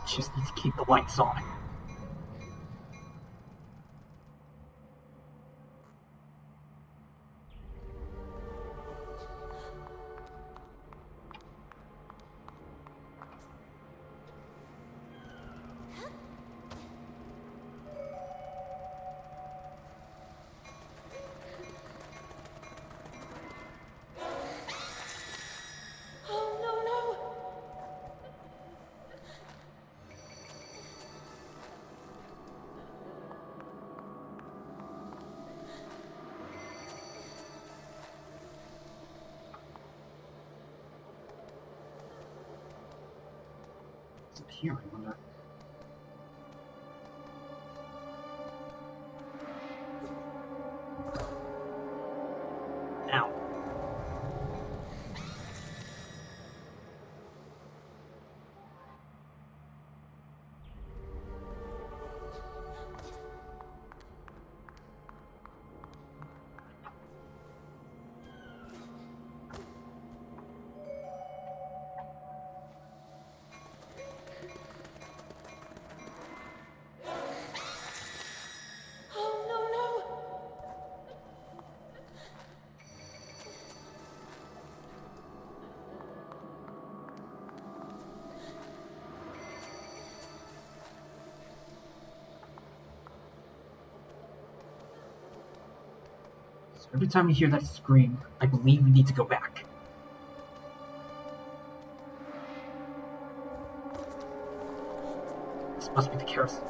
Just need to keep the lights on. What's up here, I wonder? Ow. Every time we hear that scream, I believe we need to go back. This must be the carousel.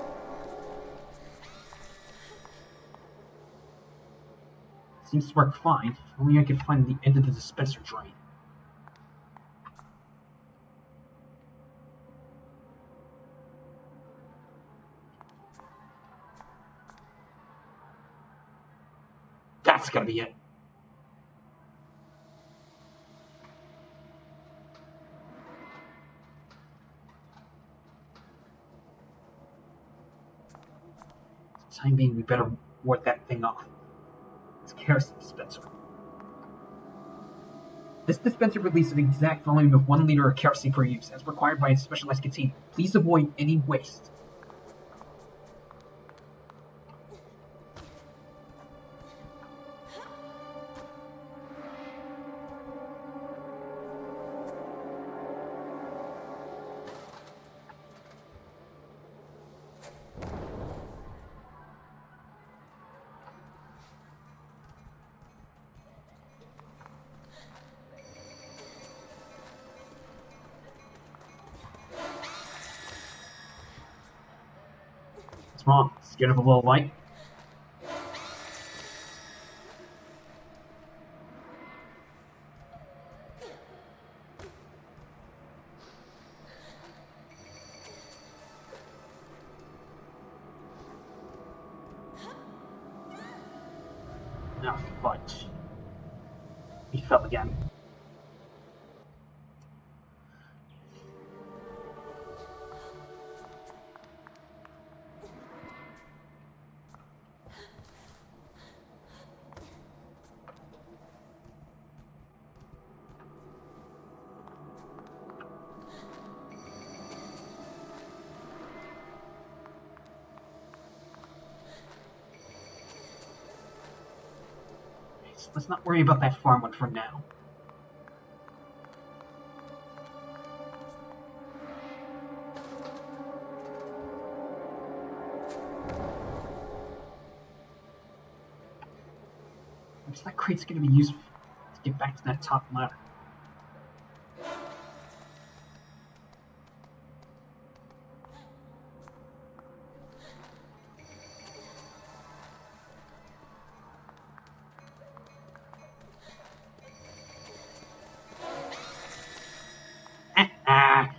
Seems to work fine. If only I could find the end of the dispenser drain. That's gotta be it. For the time being, we better ward that thing off. It's a kerosene dispenser. This dispenser releases an exact volume of 1 liter of kerosene per use, as required by a specialized container. Please avoid any waste. What's wrong? Scared of a little light? Now fudge. He fell again. Let's not worry about that farm one for now. Perhaps that crate's going to be used to get back to that top ladder. Ah!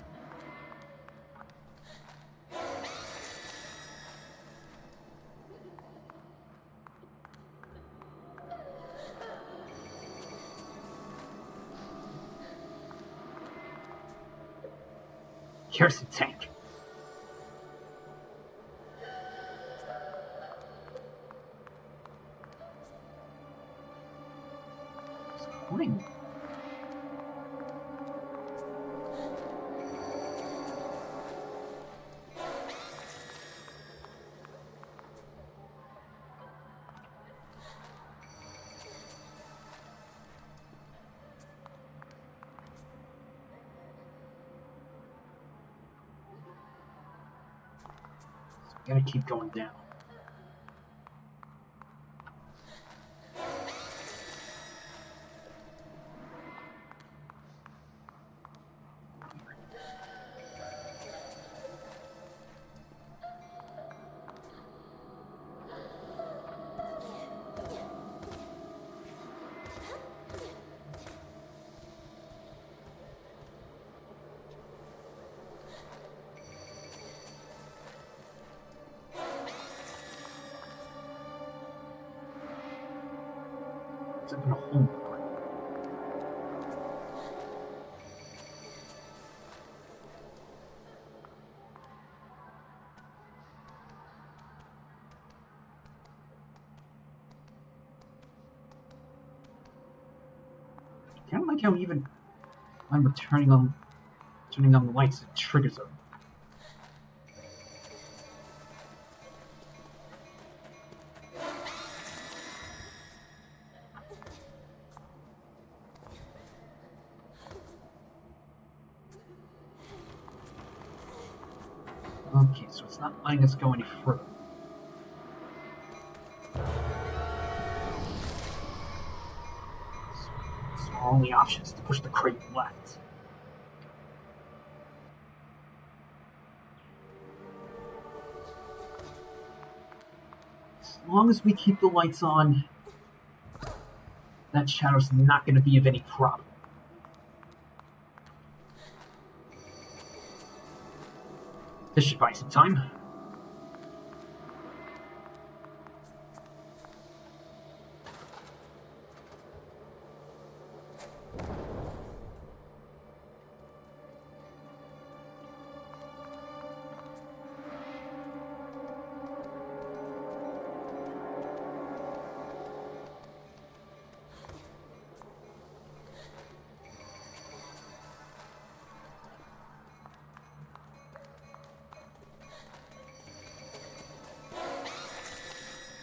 Kerosene tank. It's clean. Gotta keep going down. It's like in a hole. Kind of like how even when we're turning on the lights, it triggers them. Okay, so it's not letting us go any further. So our only option is to push the crate left. As long as we keep the lights on, that shadow's not going to be of any problem. This should buy some time.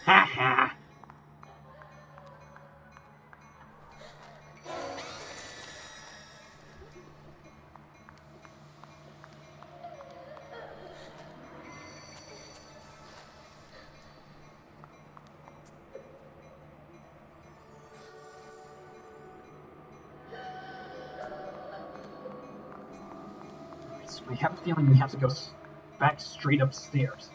Ha ha! So I have a feeling we have to go back straight upstairs.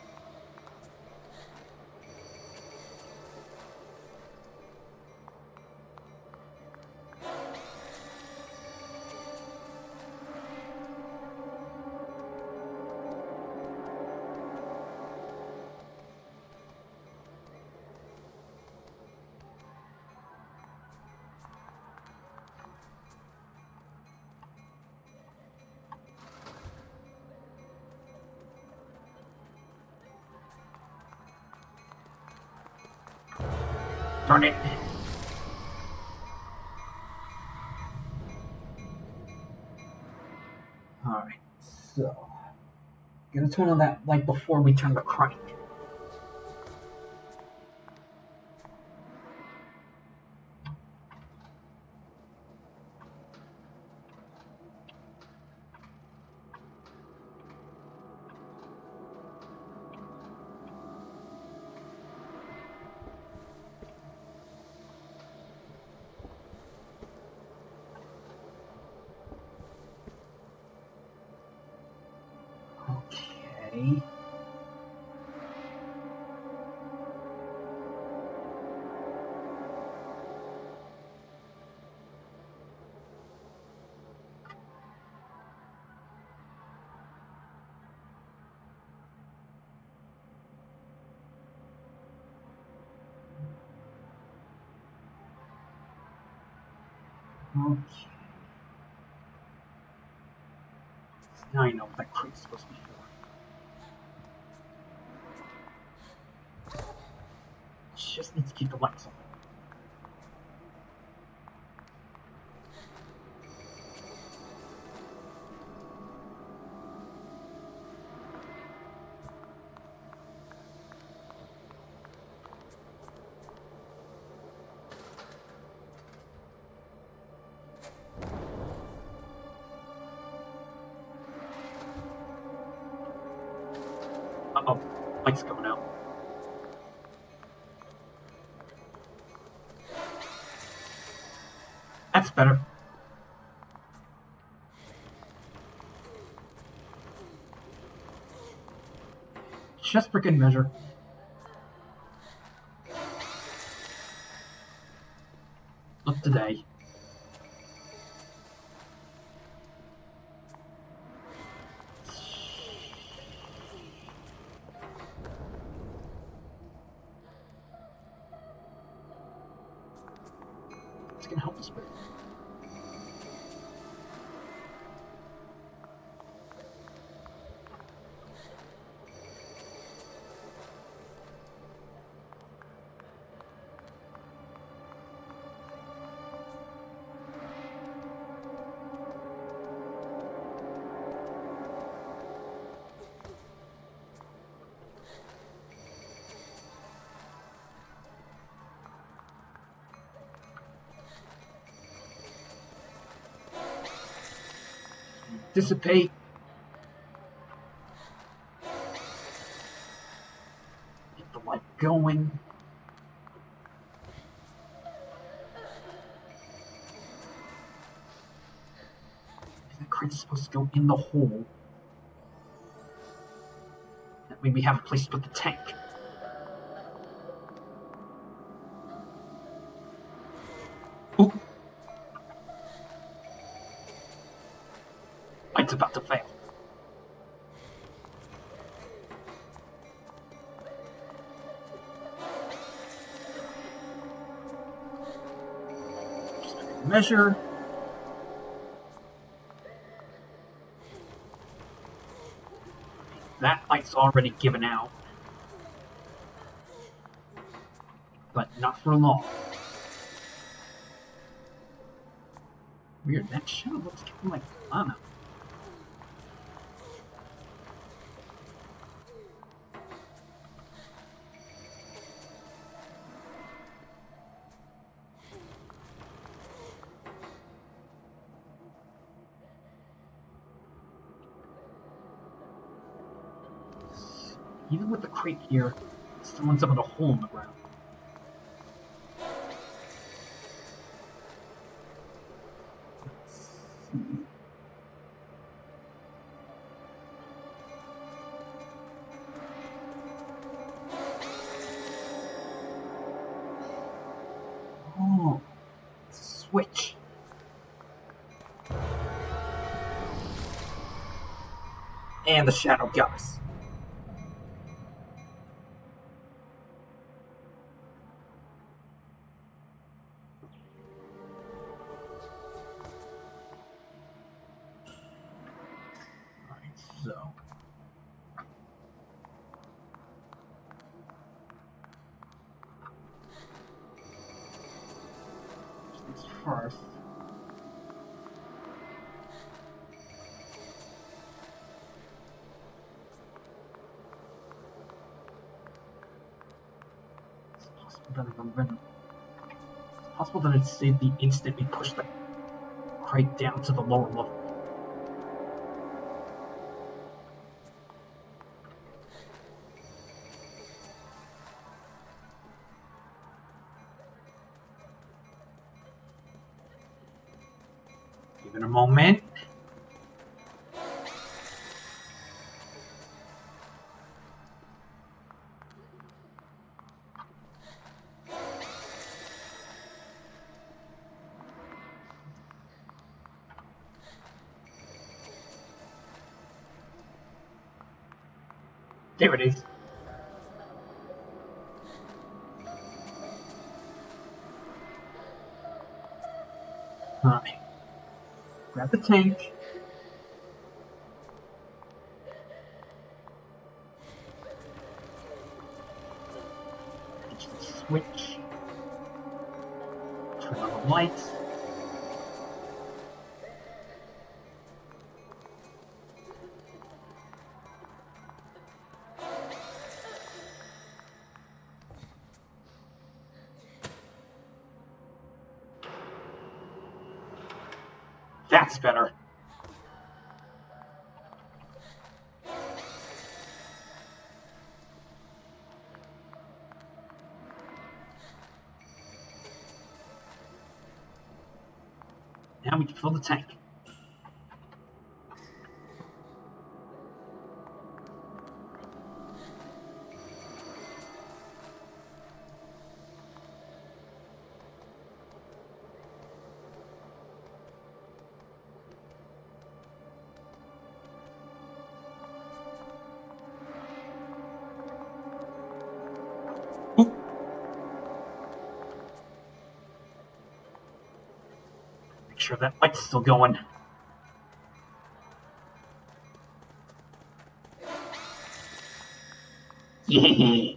Darn it. Alright, so gonna turn on that light before we turn the crank. Okay. Okay. Now I know what that crate's supposed to be for. Just need to keep the lights on. Uh-oh, lights going out. That's better. Just for good measure. Not today. It's gonna help us with. Dissipate. Get the light going. The crate's supposed to go in the hole. That way we have a place to put the tank. Ooh. Light's about to fail. Just measure. That light's already given out. But not for long. Weird, that shadow looks kind of like Lana. Even with the crate here, someone's up in a hole in the ground. Oh, it's a switch. And the shadow got us. So, things first. It's possible that it saved the instant we pushed the crate down to the lower level. Give it a moment. There it is. Alright. Grab the tank. Switch. Turn on the lights. That's better. Now we can fill the tank. Make sure that light's still going. Yeah.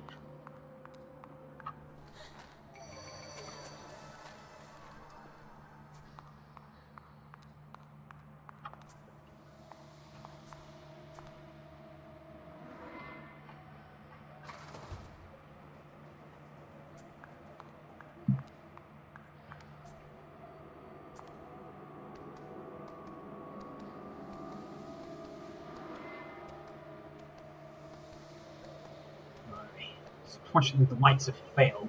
Unfortunately, the lights have failed.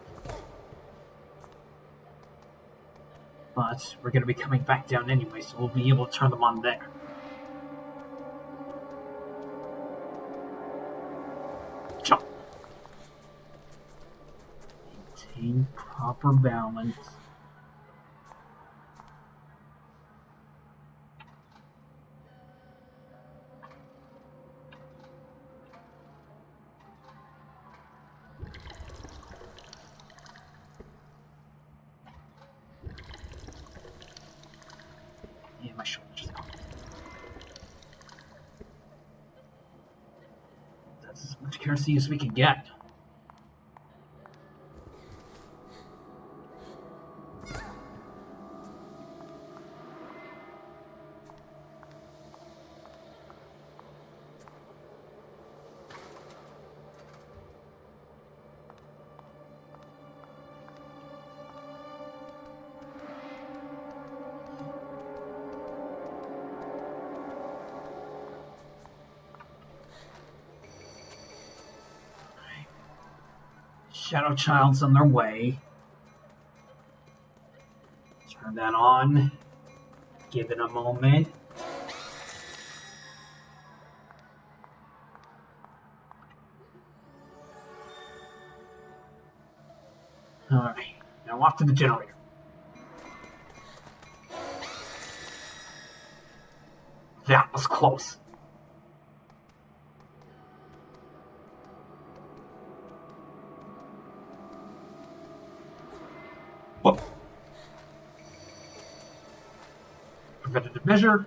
But we're going to be coming back down anyway, so we'll be able to turn them on there. Jump. Maintain proper balance. Yeah, my shoulder just popped. That's as much kerosene as we can get. Shadow Child's on their way. Turn that on. Give it a moment. Alright, now off to the generator. That was close. Whoa. Preventative measure.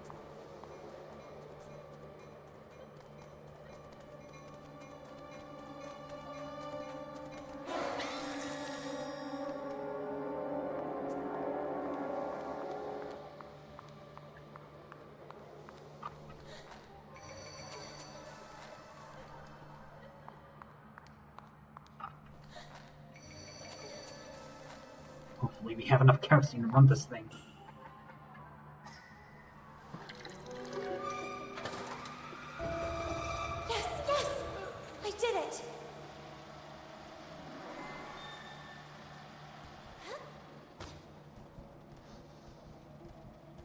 Hopefully we have enough kerosene to run this thing. Yes, yes! I did it!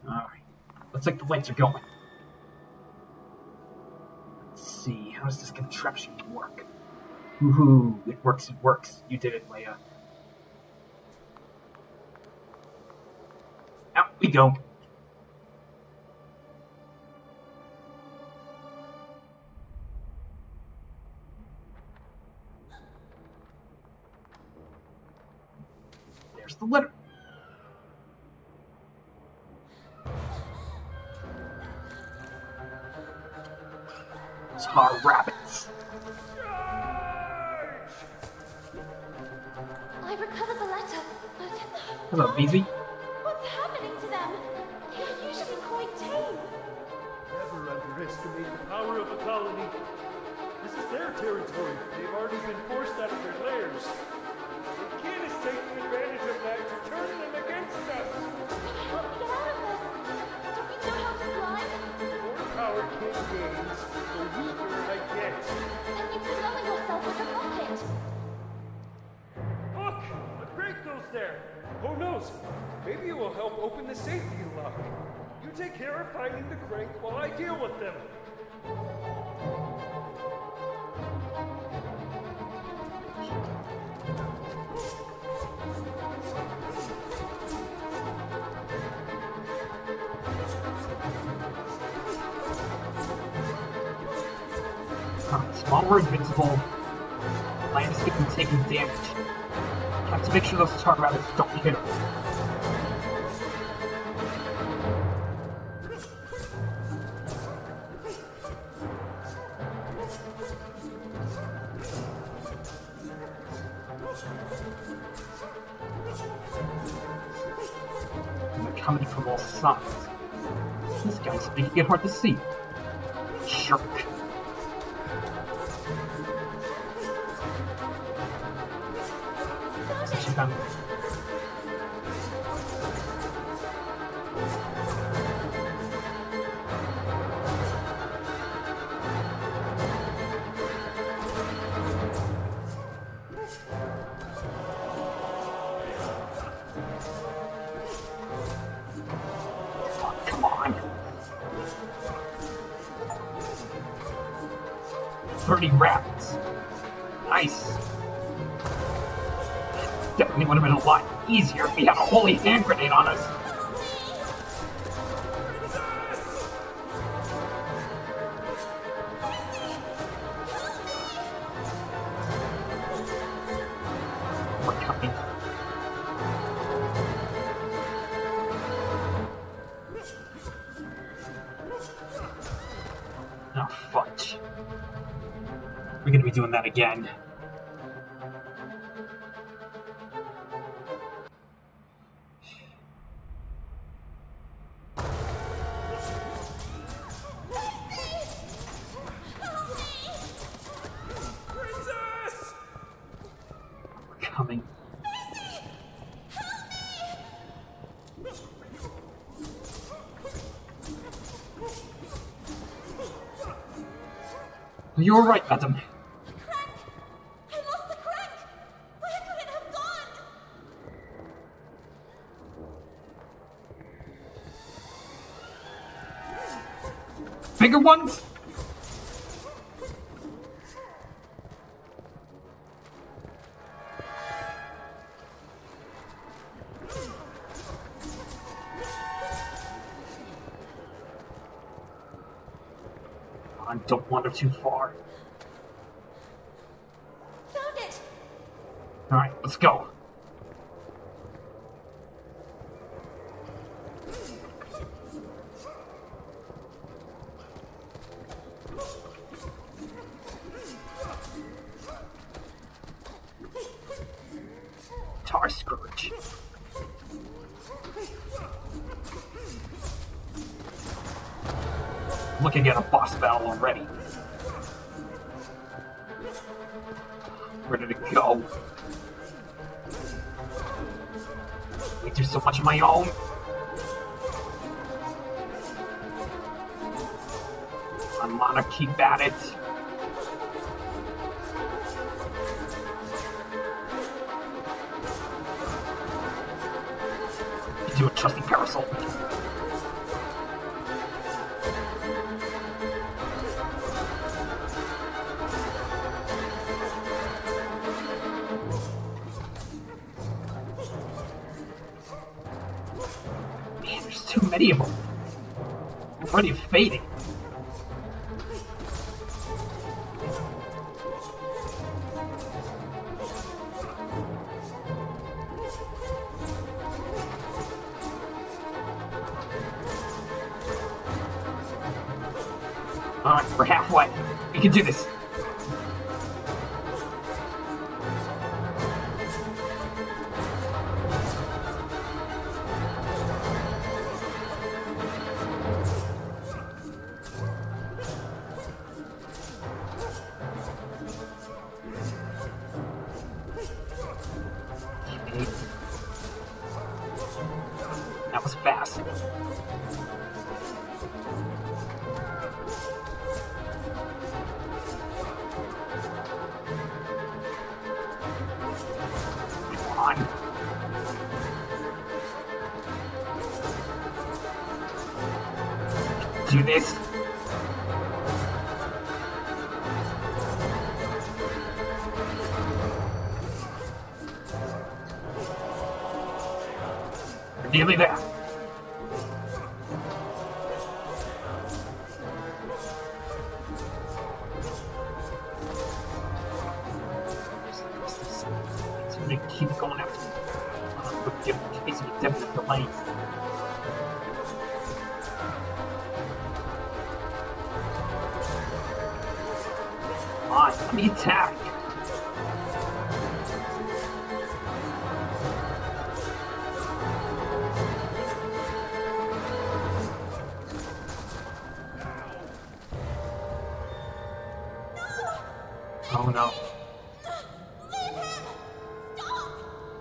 Alright. Looks like the lights are going. Let's see, how does this contraption work? Woohoo! It works, it works. You did it, Leia. Out we go. the letter? Tar rabbits. I recovered the letter, but... Hello, Beezy. What's happening to them? They are usually quite tame. Never underestimate the power of a colony. This is their territory. They've already been forced out of their lairs. The kid is taking advantage of that to turn them against us. Help me get out of this. Don't we know how to fly? The more power kid gains, the weaker I get. And you can lower yourself with a rocket. Look! The crate goes there! Who knows? Maybe it will help open the safety lock. You take care of finding the crate while I deal with them. While we're invincible, land is getting taking damage. Have to make sure those tar rabbits don't hit us. And they're coming from all sides. This guy's making it hard to see. Jerk. Them. Oh, come on. 30 rabbits. Nice. Definitely would have been a lot easier if we had a holy hand grenade on us. We're coming. Oh, fudge. We're gonna be doing that again. Coming. You were right, madam. The crank! I lost the crank! Where could it have gone? Bigger ones? I don't wander too far. Found it! Alright, let's go. Tar Scourge. Looking at a boss battle already. Where did it go? I do so much of my own. I'm gonna keep at it. Do a trusty parasol. Man, there's too many of them. I'm already fading. We're halfway. We can do this. Okay. That was fast. On. Do this. We're nearly there. They keep going after me. We're facing definite delays. Come on, let me attack. Oh no. Leave him! Stop!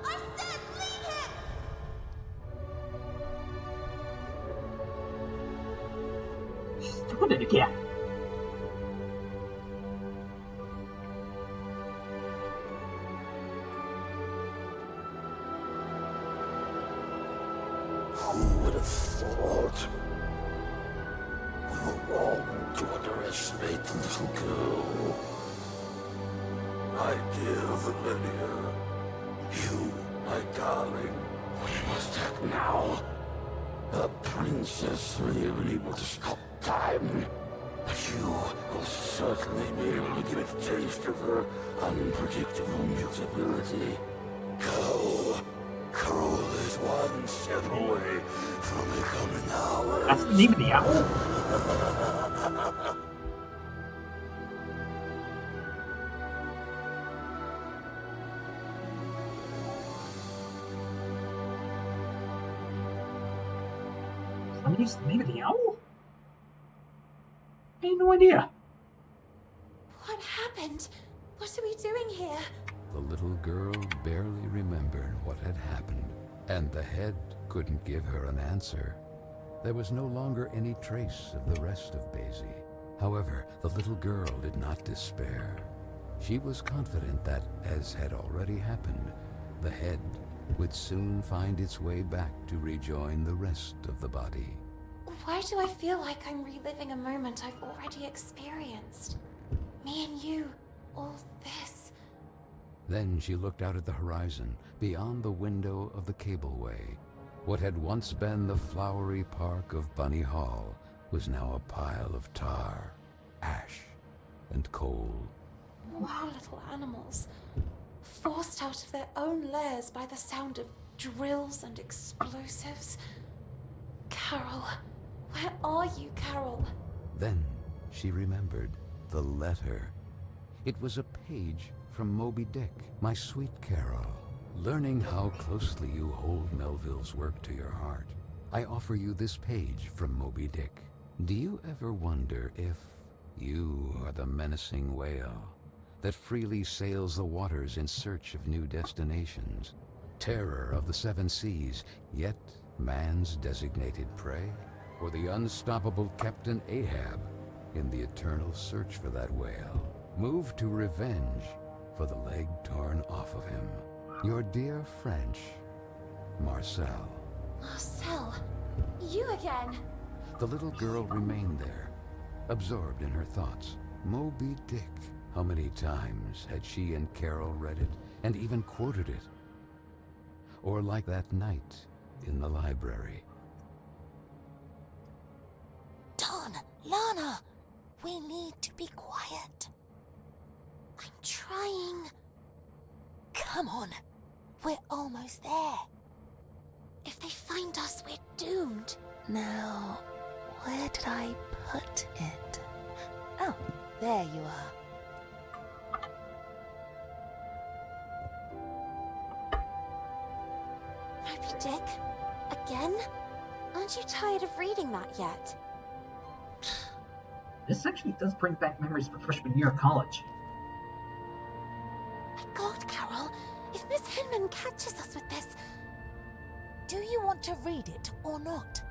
I said leave him! She's doing it again. Who would have thought? We were wrong to underestimate the little girl. My dear Valenia, you, my darling, we must act now. The princess may have been able to stop time, but you will certainly be able to give it a taste of her unpredictable mutability. Carole is one step away from becoming ours. That's the name of the owl. Somebody's the name of the owl? I had no idea. What happened? What are we doing here? The little girl barely remembered what had happened, and the head couldn't give her an answer. There was no longer any trace of the rest of Basie. However, the little girl did not despair. She was confident that, as had already happened, the head would soon find its way back to rejoin the rest of the body. Why do I feel like I'm reliving a moment I've already experienced? Me and you, all this. Then she looked out at the horizon, beyond the window of the cableway. What had once been the flowery park of Bunny Hall was now a pile of tar, ash, and coal. Poor little animals, forced out of their own lairs by the sound of drills and explosives. Carole, where are you, Carole? Then she remembered the letter. It was a page from Moby Dick, my sweet Carole. Learning how closely you hold Melville's work to your heart, I offer you this page from Moby Dick. Do you ever wonder if you are the menacing whale that freely sails the waters in search of new destinations? Terror of the seven seas, yet man's designated prey? Or the unstoppable Captain Ahab in the eternal search for that whale, moved to revenge for the leg torn off of him? Your dear French, Marcel. Marcel, you again. The little girl remained there, absorbed in her thoughts. Moby Dick. How many times had she and Carole read it, and even quoted it? Or like that night in the library. Don, Lana, we need to be quiet. I'm trying. Come on, we're almost there. If they find us, we're doomed. Now, where did I put it? Oh, there you are. Moby Dick? Again? Aren't you tired of reading that yet? This actually does bring back memories of freshman year of college. My God, Carol, if Miss Hinman catches us with this... Do you want to read it or not?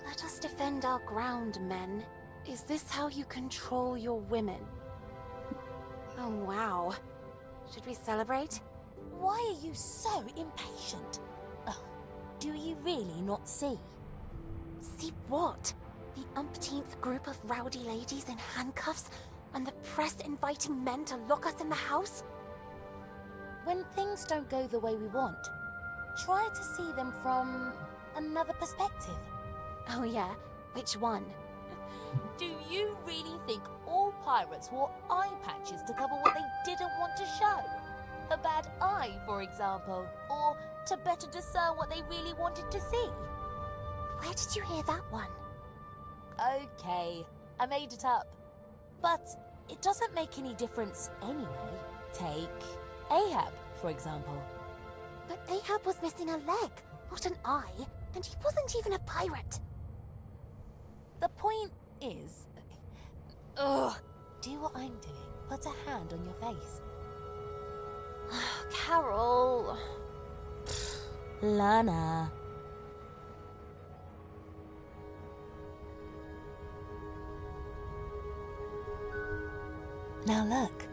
Let us defend our ground, men. Is this how you control your women? Oh, wow. Should we celebrate? Why are you so impatient? Oh, do you really not see? See what? The umpteenth group of rowdy ladies in handcuffs, and the press inviting men to lock us in the house? When things don't go the way we want, try to see them from another perspective. Oh yeah? Which one? Do you really think all pirates wore eye patches to cover what they didn't want to show? A bad eye, for example, or to better discern what they really wanted to see? Where did you hear that one? Okay, I made it up. But it doesn't make any difference anyway. Take Ahab, for example. But Ahab was missing a leg, not an eye, and he wasn't even a pirate. The point is... Ugh! Do what I'm doing. Put a hand on your face. Carol... Lana. Now look.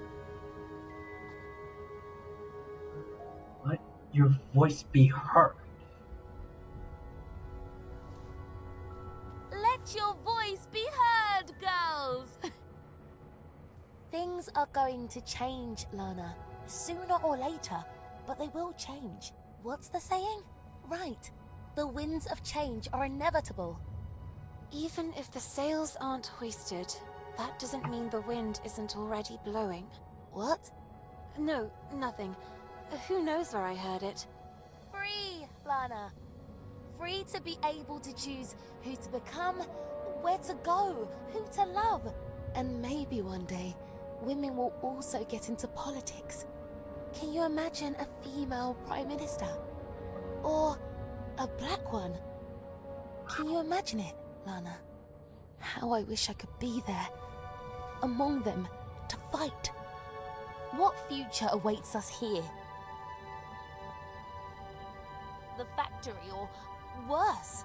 Let your voice be heard. Let your voice be heard, girls! Things are going to change, Lana. Sooner or later, but they will change. What's the saying? Right. The winds of change are inevitable. Even if the sails aren't hoisted, that doesn't mean the wind isn't already blowing. What? No, nothing. Who knows where I heard it? Free, Lana. Free to be able to choose who to become, where to go, who to love. And maybe one day, women will also get into politics. Can you imagine a female prime minister? Or a black one? Can you imagine it, Lana? How I wish I could be there, among them, to fight. What future awaits us here? The factory, or worse.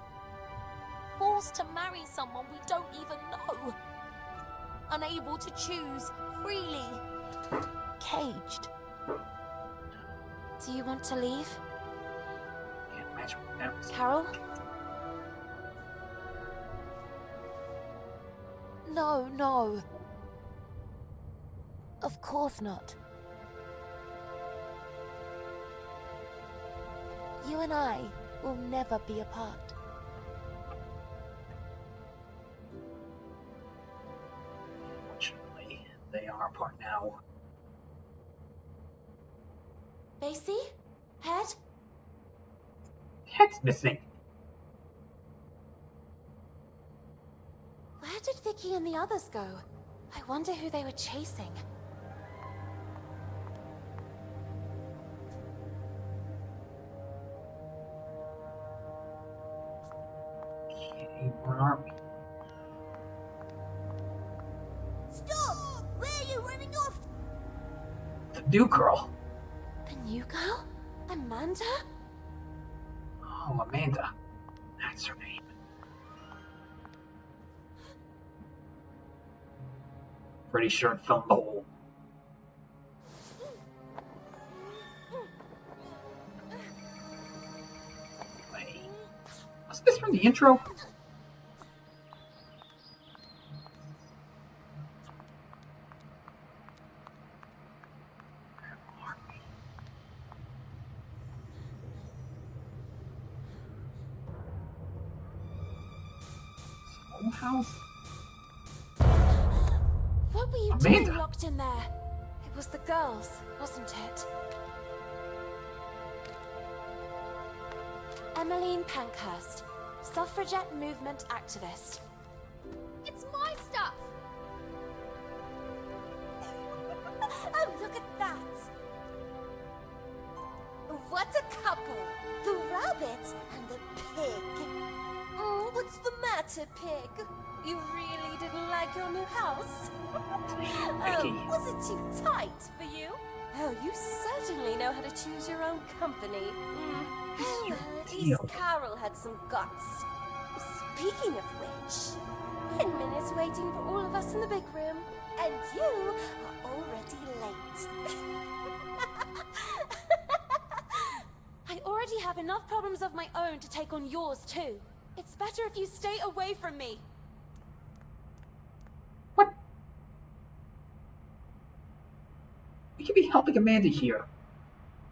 Forced to marry someone we don't even know. Unable to choose freely. Caged. Do you want to leave? Can't imagine what that was. Carol? No, no. Of course not. You and I will never be apart. Fortunately, they are apart now. Basie? Head? Head's missing. Where did Vicky and the others go? I wonder who they were chasing. Okay, where are we? Stop! Where are you running off? The new girl. The new girl? Amanda? Oh, Amanda. That's her name. Pretty sure it fell in the hole. Wait. Was this from the intro? House? What were you Amanda. doing locked in there? It was the girls, wasn't it? Emmeline Pankhurst, suffragette movement activist. It's my stuff! Oh, look at that! What a couple! The rabbit and the pig. Oh, what's the matter, pig? You really didn't like your new house? Oh, was it too tight for you? Oh, you certainly know how to choose your own company. Oh, well, at least Carol had some guts. Speaking of which, Hinman is waiting for all of us in the big room, and you are already late. I already have enough problems of my own to take on yours too. It's better if you stay away from me. What? We could be helping Amanda here.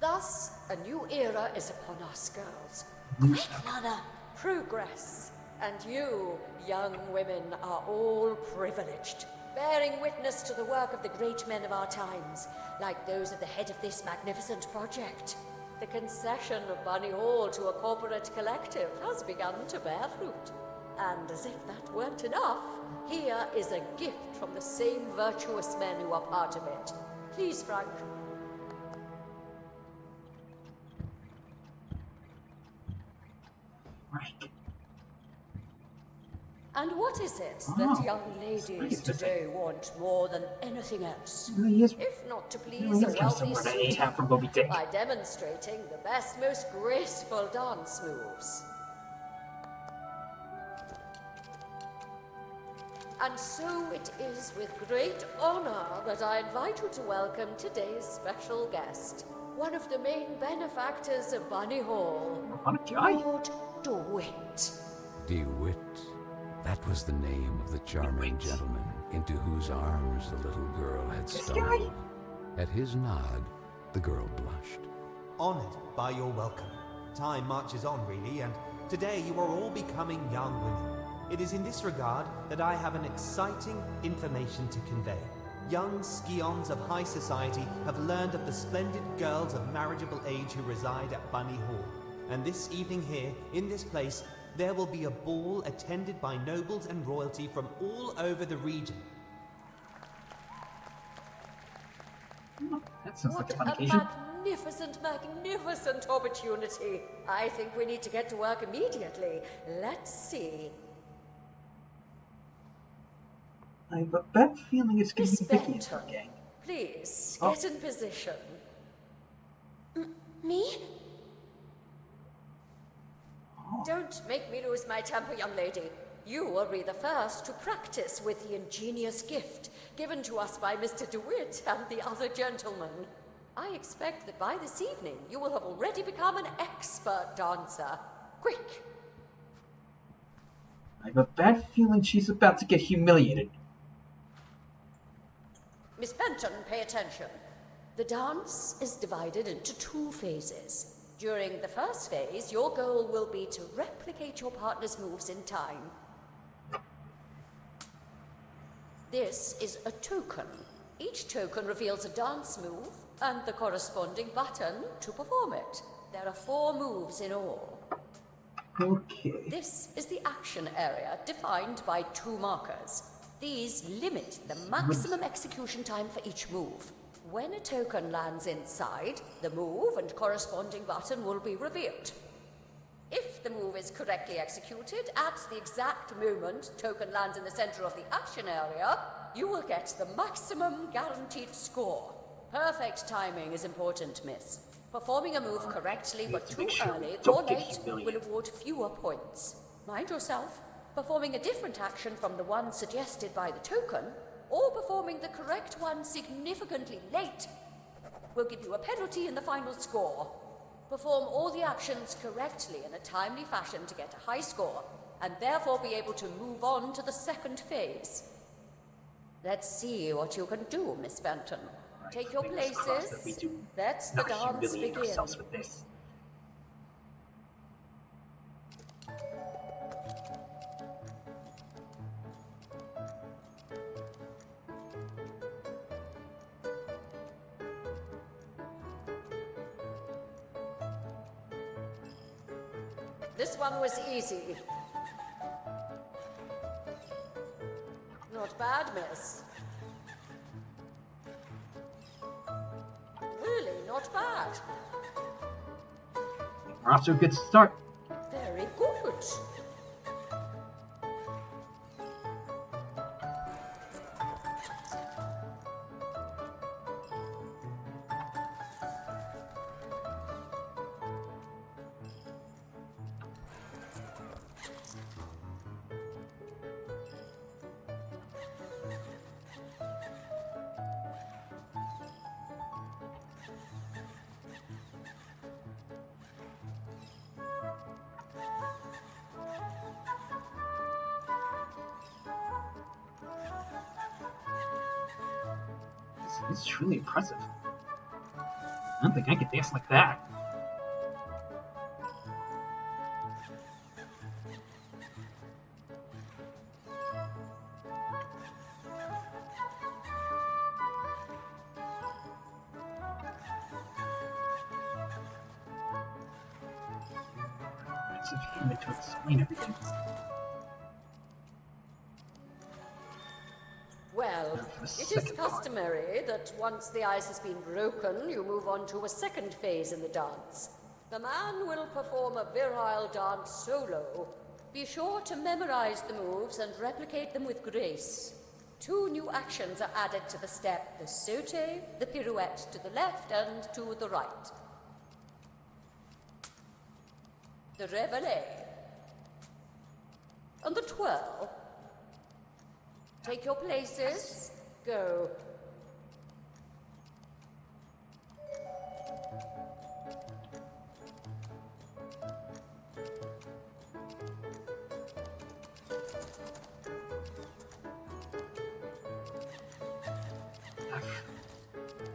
Thus, a new era is upon us, girls. Quick, Lana! Progress. And you, young women, are all privileged, bearing witness to the work of the great men of our times, like those at the head of this magnificent project. The concession of Bunny Hall to a corporate collective has begun to bear fruit. And as if that weren't enough, here is a gift from the same virtuous men who are part of it. Please, Frank. Right. And what is it that young ladies today want more than anything else? If not to please a wealthy suitor, by demonstrating the best, most graceful dance moves. And so it is with great honor that I invite you to welcome today's special guest, one of the main benefactors of Bunny Hall, Lord DeWitt. DeWitt? That was the name of the charming gentleman into whose arms the little girl had stumbled. At his nod, the girl blushed. Honored by your welcome. Time marches on, really, and today you are all becoming young women. It is in this regard that I have an exciting information to convey. Young scions of high society have learned of the splendid girls of marriageable age who reside at Bunny Hall. And this evening here, in this place, there will be a ball attended by nobles and royalty from all over the region. That sounds like a fun What a occasion. magnificent opportunity. I think we need to get to work immediately. Let's see. I have a bad feeling it's going to be Vicky and her gang. Please, get in position. Me? Don't make me lose my temper, young lady. You will be the first to practice with the ingenious gift given to us by Mr. DeWitt and the other gentlemen. I expect that by this evening you will have already become an expert dancer. Quick! I have a bad feeling she's about to get humiliated. Miss Benton, pay attention. The dance is divided into 2 phases. During the first phase, your goal will be to replicate your partner's moves in time. This is a token. Each token reveals a dance move and the corresponding button to perform it. There are 4 moves in all. Okay. This is the action area, defined by 2 markers. These limit the maximum execution time for each move. When a token lands inside, the move and corresponding button will be revealed. If the move is correctly executed, at the exact moment token lands in the center of the action area, you will get the maximum guaranteed score. Perfect timing is important, miss. Performing a move correctly but too early or late will award fewer points. Mind yourself, performing a different action from the one suggested by the token, or performing the correct one significantly late, will give you a penalty in the final score. Perform all the actions correctly in a timely fashion to get a high score, and therefore be able to move on to the second phase. Let's see what you can do, Miss Benton. Take your places. Let the dance begin. With this. This one was easy. bad, miss. Really not bad. We're off to a good start. Very good. It's truly impressive. I don't think I could dance like that. It's a human to explain everything. Well, it is customary that once the ice has been broken, you move on to a second phase in the dance. The man will perform a virile dance solo. Be sure to memorize the moves and replicate them with grace. 2 new actions are added to the step: the saute, the pirouette to the left and to the right. The reveille. And the twirl. Take your places. Go.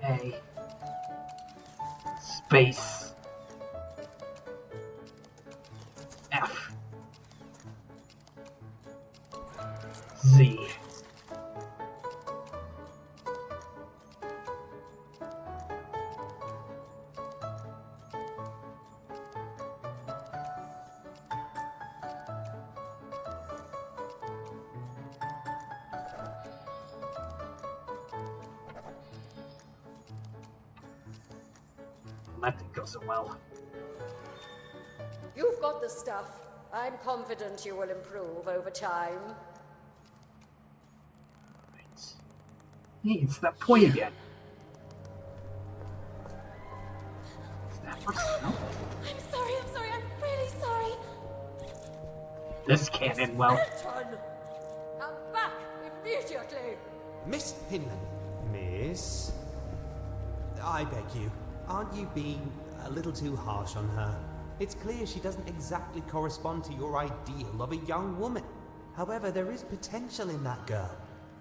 A space F Z. That didn't go so well. You've got the stuff. I'm confident you will improve over time. Hey, it's that point again. Is that herself? I'm sorry, I'm really sorry. This can't end well. Benton! Come back immediately! Miss Hinman. Miss? I beg you, aren't you being a little too harsh on her? It's clear she doesn't exactly correspond to your ideal of a young woman. However, there is potential in that girl,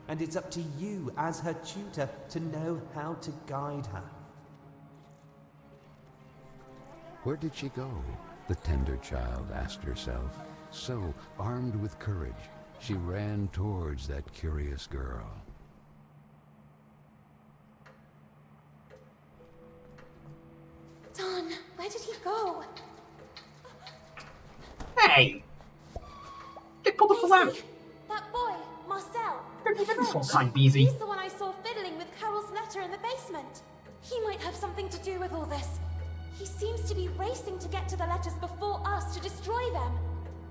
and it's up to you as her tutor to know how to guide her. Where did she go? The tender child asked herself. So, armed with courage, she ran towards that curious girl. Don, where did he go? Hey! Get pulled off the ladder! That boy, Marcel. Where'd you been this whole French. time, Beezy? He's the one I saw fiddling with Carol's letter in the basement. He might have something to do with all this. He seems to be racing to get to the letters before us to destroy them.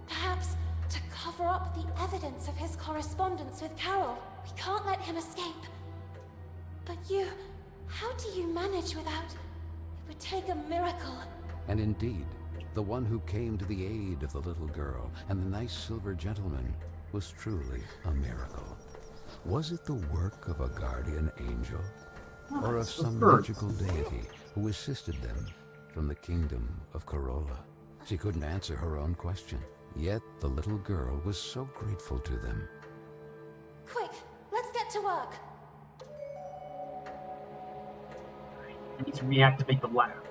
Perhaps to cover up the evidence of his correspondence with Carol. We can't let him escape. But you, how do you manage without? It would take a miracle. And indeed, the one who came to the aid of the little girl and the nice silver gentleman was truly a miracle. Was it the work of a guardian angel, or of some magical deity who assisted them from the kingdom of Corolla? She couldn't answer her own question, yet the little girl was so grateful to them. Quick, let's get to work. I need to reactivate the ladder.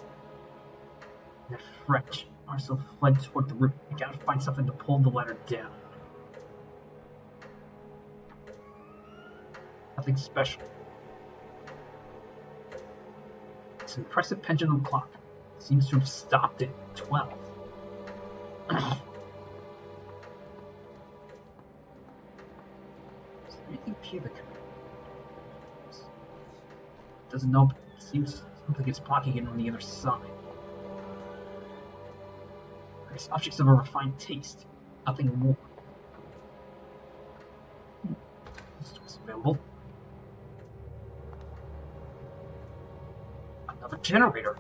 The French are so fled toward the roof. We gotta find something to pull the ladder down. Nothing special. It's an impressive pendulum clock. Seems to have stopped at 12. Is there anything Okay, the command. Doesn't open. Seems like it's blocking it on the other side. It's objects of a refined taste. Nothing more. This door's available. Another generator.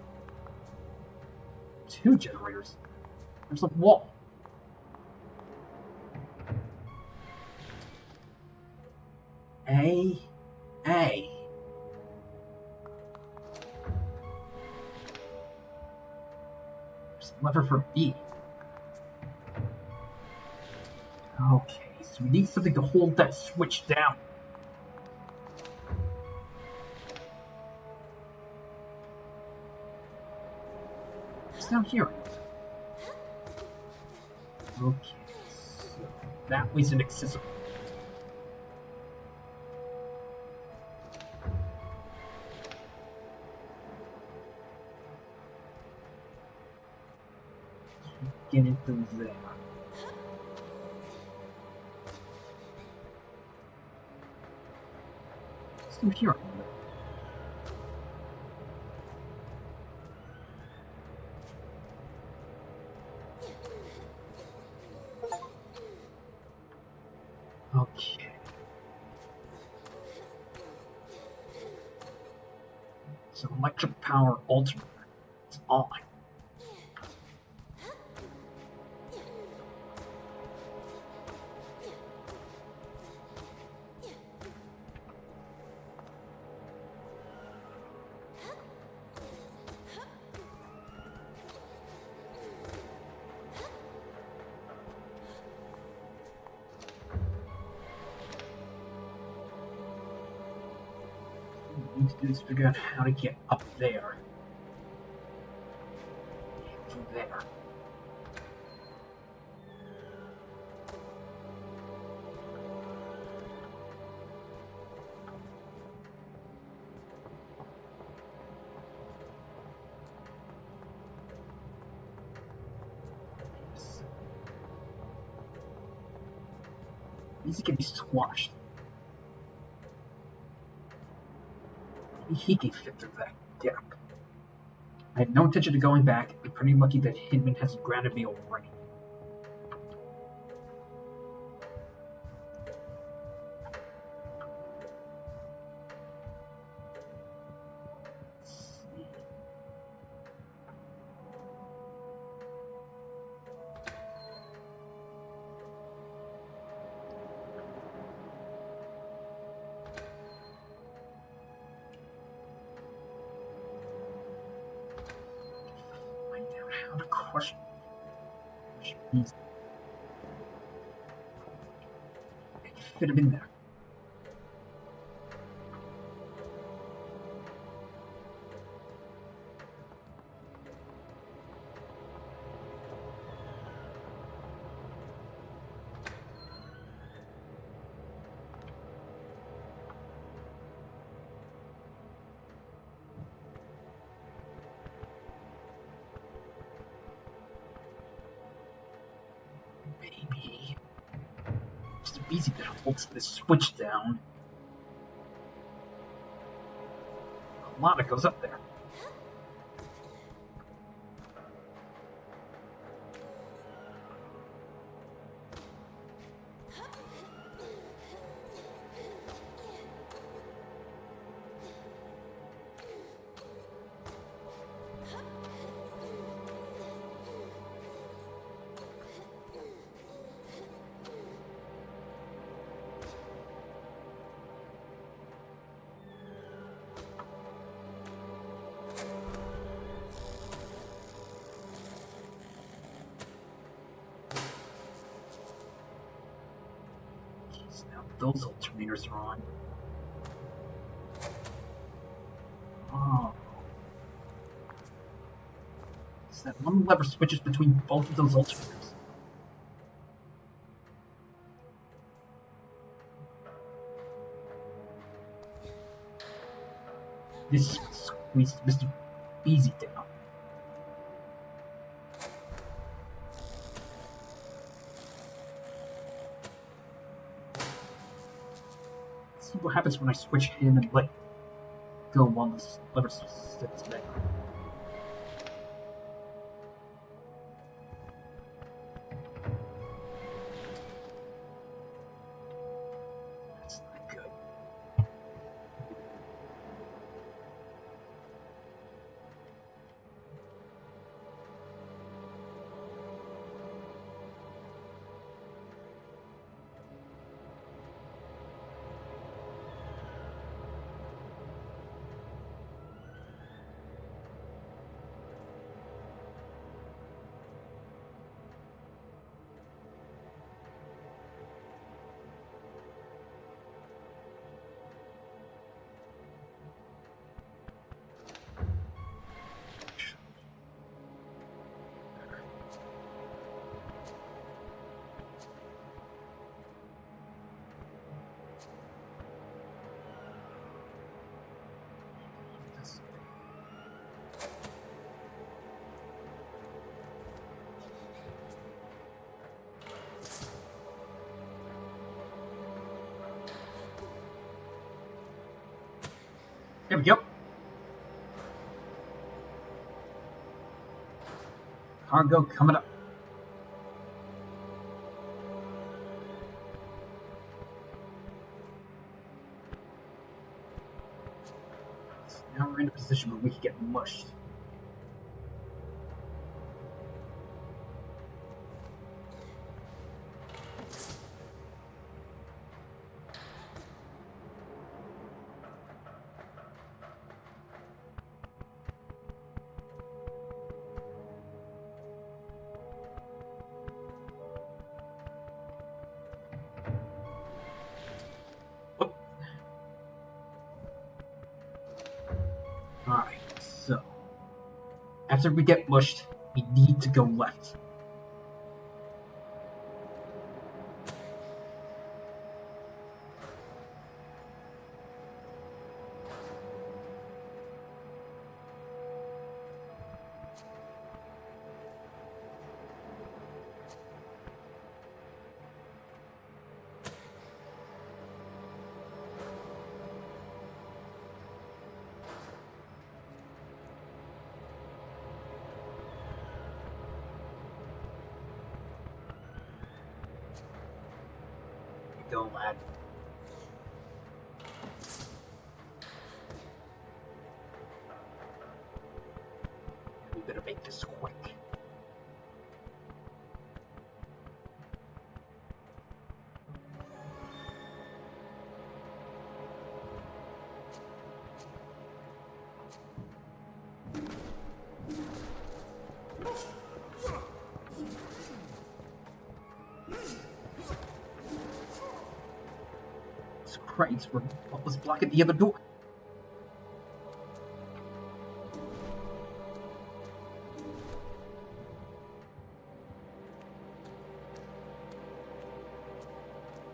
2 generators. There's a wall. A. There's a lever for B. Okay, so we need something to hold that switch down. What's down here? Okay, so that way's inaccessible. Get into there. What's through here? Okay. So electric power alternator. It's on. What we need to do is figure out how to get up there. From there. These can be squashed. Maybe he can fit through that gap. I have no intention of going back. I'm pretty lucky that Hinman has granted me already. Let's see. Find out how to crush these. I can fit him in there. Maybe it's easy that holds this switch down. A lot that goes up there. So now those alternators are on. Oh. So that one lever switches between both of those alternators. This squeezed Mr. Easy down. what happens when I switch him and let go while the lever sits there. That's not good. There we go. Cargo coming up. So now we're in a position where we can get mushed. Alright, so after we get mushed, we need to go left. Go, lad. We better make this quick. Christ, what was blocking the other door?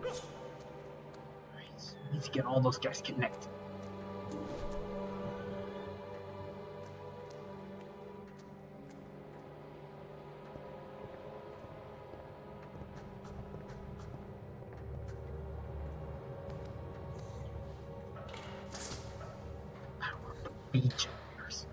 Right, so we need to get all those guys connected. Feed generators.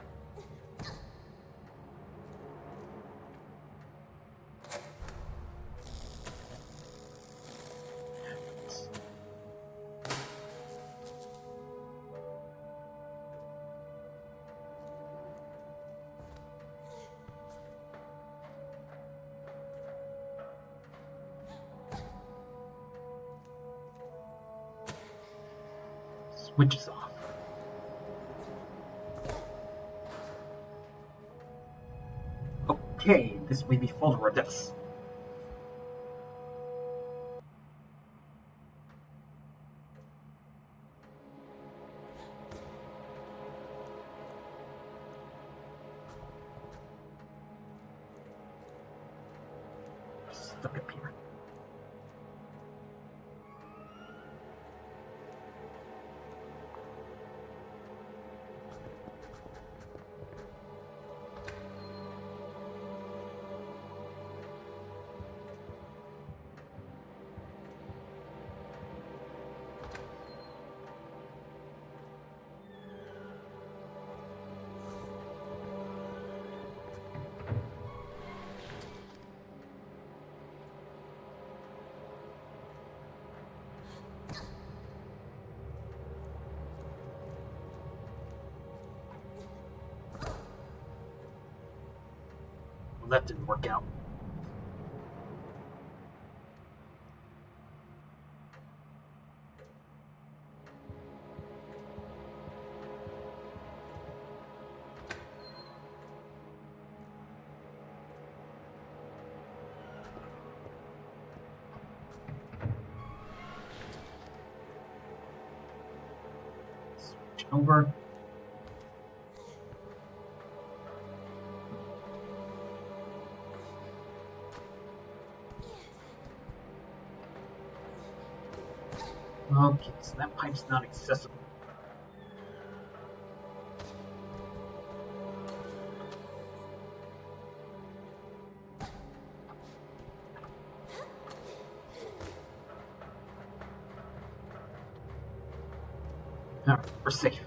Switches off. Okay, this may be full of our deaths. Stuck up here. Well, that didn't work out. Switch over. Okay, so that pipe's not accessible. Alright, we're safe.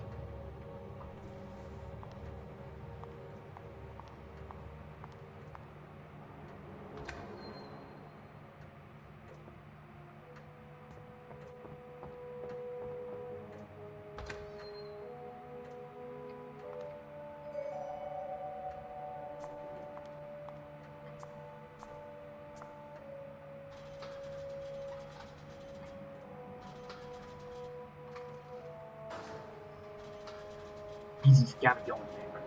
Easy's gotta go in there.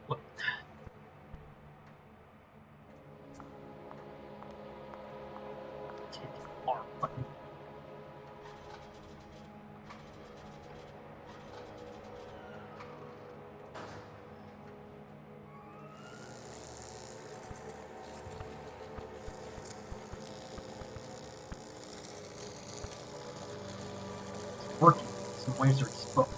What? Take R button. It's working. Some ways are exposed.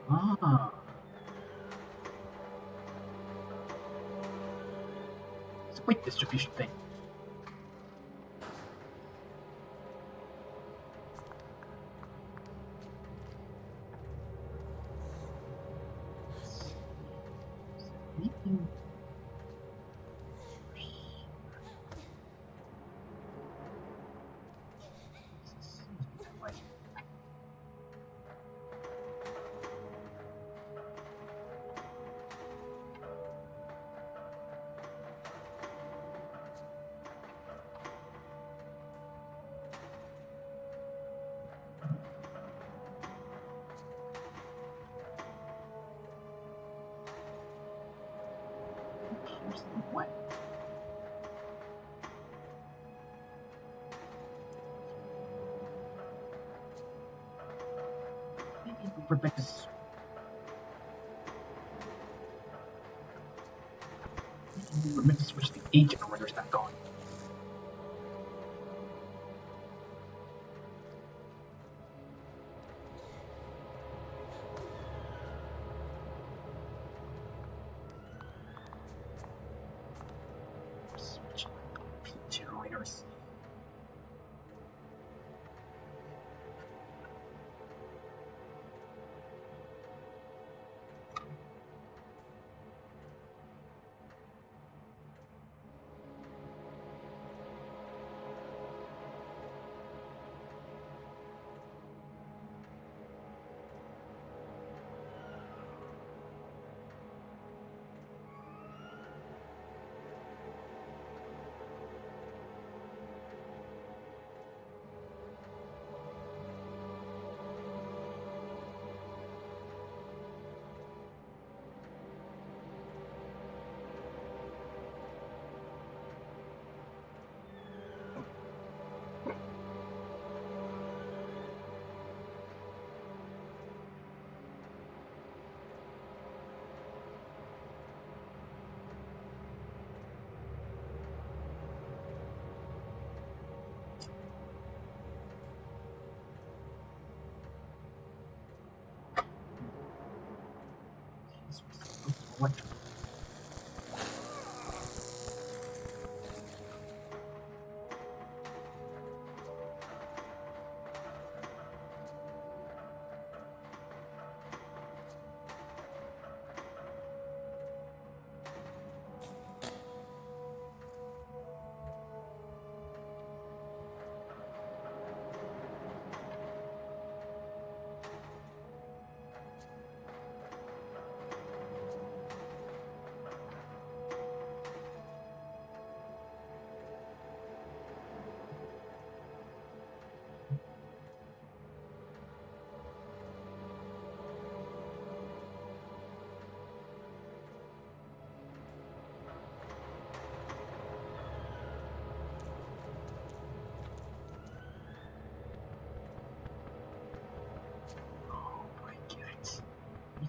Ah. It's a weight distribution thing. Anything- Like, here's the way. Maybe we were meant to. Maybe we were meant to switch the agent or whether it's not gone. Switch generators.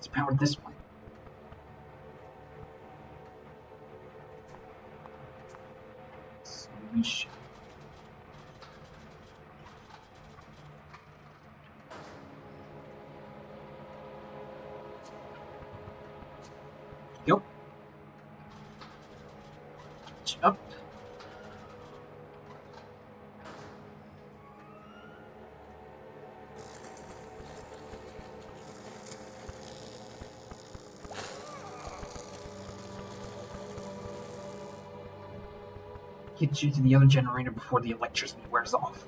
It's powered this way. So we should. Go. Up. Get you to the other generator before the electricity wears off.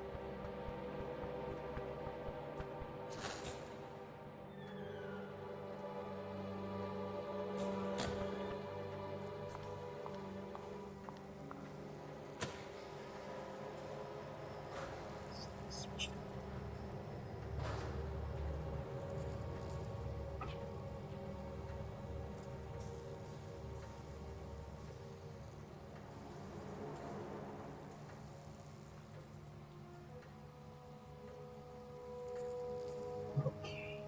Okay.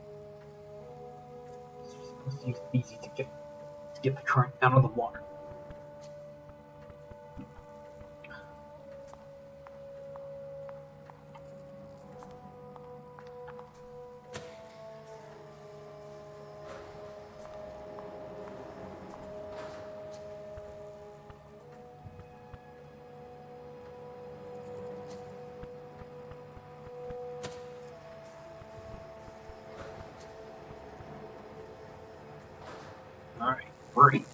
It's supposed to use easy to get the current out of the water. Alright, hurry.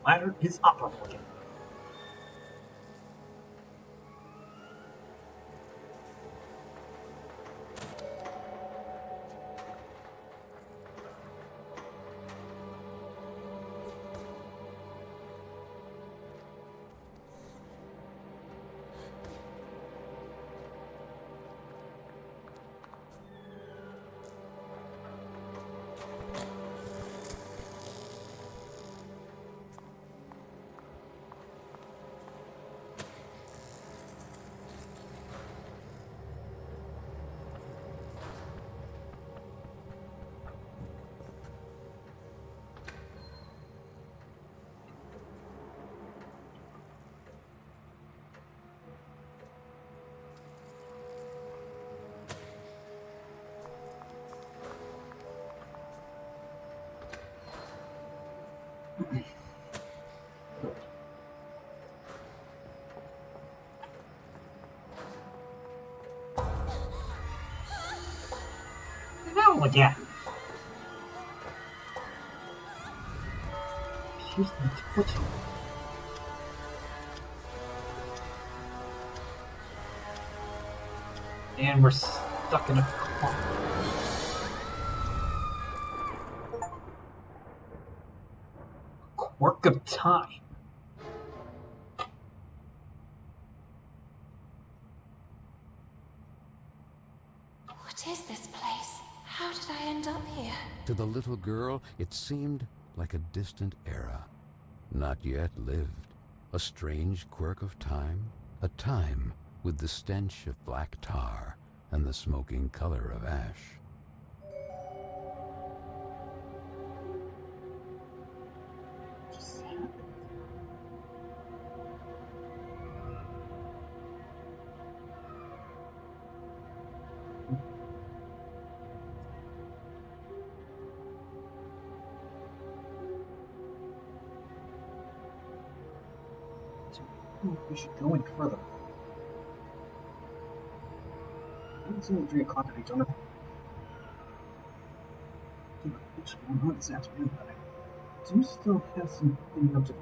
Ladder is operable again. Hell again. She's not twitching. And we're stuck in a clock. Quirk of time. What is this place? How did I end up here? To the little girl, it seemed like a distant era, not yet lived. A strange quirk of time, a time with the stench of black tar and the smoking color of ash. We should go in further. It's only 3 o'clock at each other. It's going on this afternoon, but I do still have some cleaning up to do.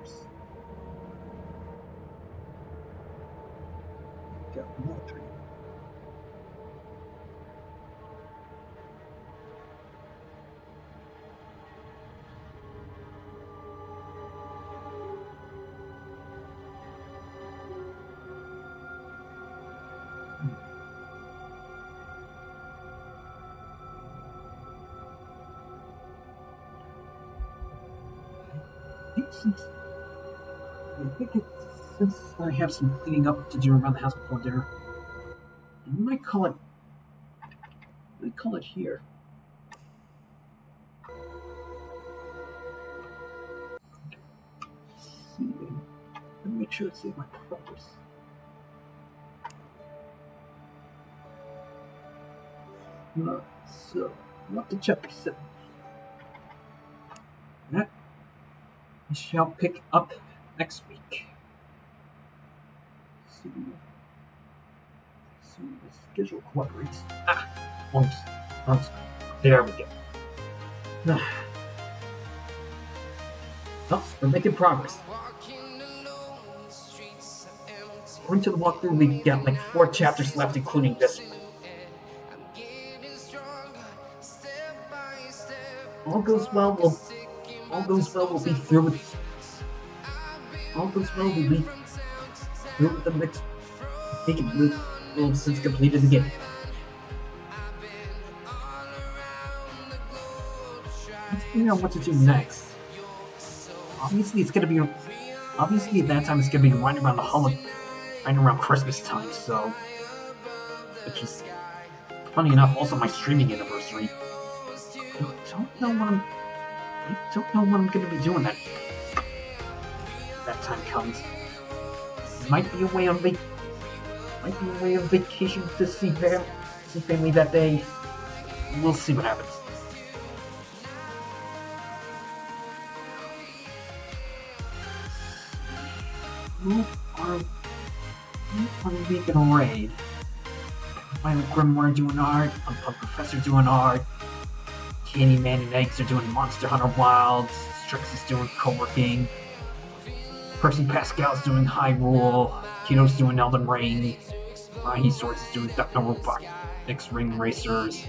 Poetry. Since I have some cleaning up to do around the house before dinner, I might call it here. Let me make sure to save my progress. So, up to chapter 7. That we shall pick up next week. So the schedule cooperates. There we go. Oh, we're making progress. According to the walkthrough, we got like 4 chapters left, including this one. All goes well, we'll be through with. All goes well, we'll be through with the next. We'll since completed the game. Let's figure out what to do next. Obviously, at that time, it's gonna be right around the holiday, right around Christmas time. So, which is funny enough, also my streaming anniversary. I don't know what I'm gonna be doing that time comes. Might be away on vacation to see family that day. We'll see what happens. Who are we gonna raid? Violet Grimoire doing art, Unplugged Professor doing art, Candyman and Eggs are doing Monster Hunter Wilds, Strix is doing co-working, Percy Pascal's doing Hyrule, Kino's doing Elden Ring, Rahi Swords is doing Duck No Robot, X-Ring Racers.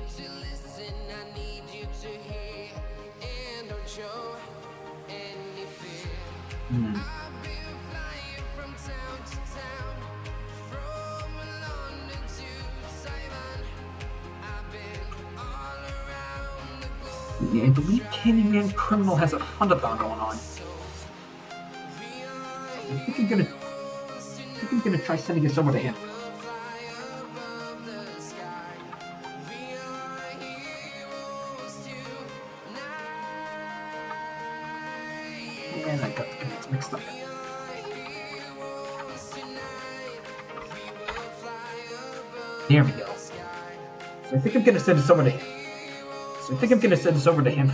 I believe Candyman Criminal has a fundathon going on. I think I'm gonna try sending this over to him. And I got the commits mixed up. There we go. So I think I'm gonna send this over to him.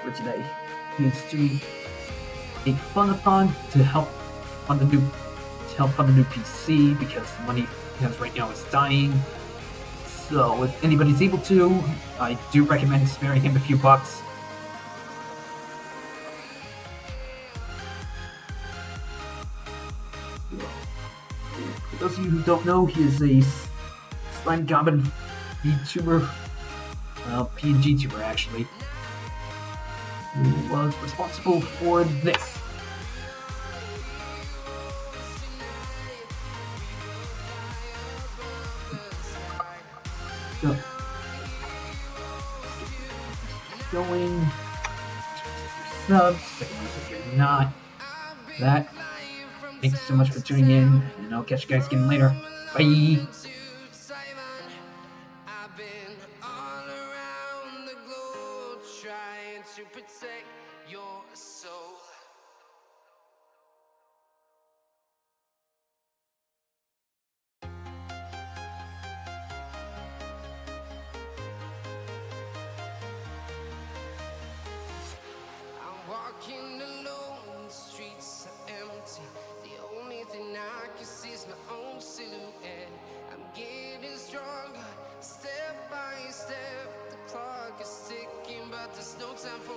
For today. He's doing a fundathon to help fund a new PC because the money he has right now is dying. So if anybody's able to, I do recommend sparing him a few bucks. For those of you who don't know, he is a Slime Goblin VTuber, PNG tuber actually, who was responsible for this. So, going subs, if you're not. That. Thanks so much for tuning in, and I'll catch you guys again later. Bye! To protect your soul. I'm walking alone, the streets are empty. The only thing I can see is my own silhouette. I'm getting stronger, step by step. The clock is ticking, but there's no time for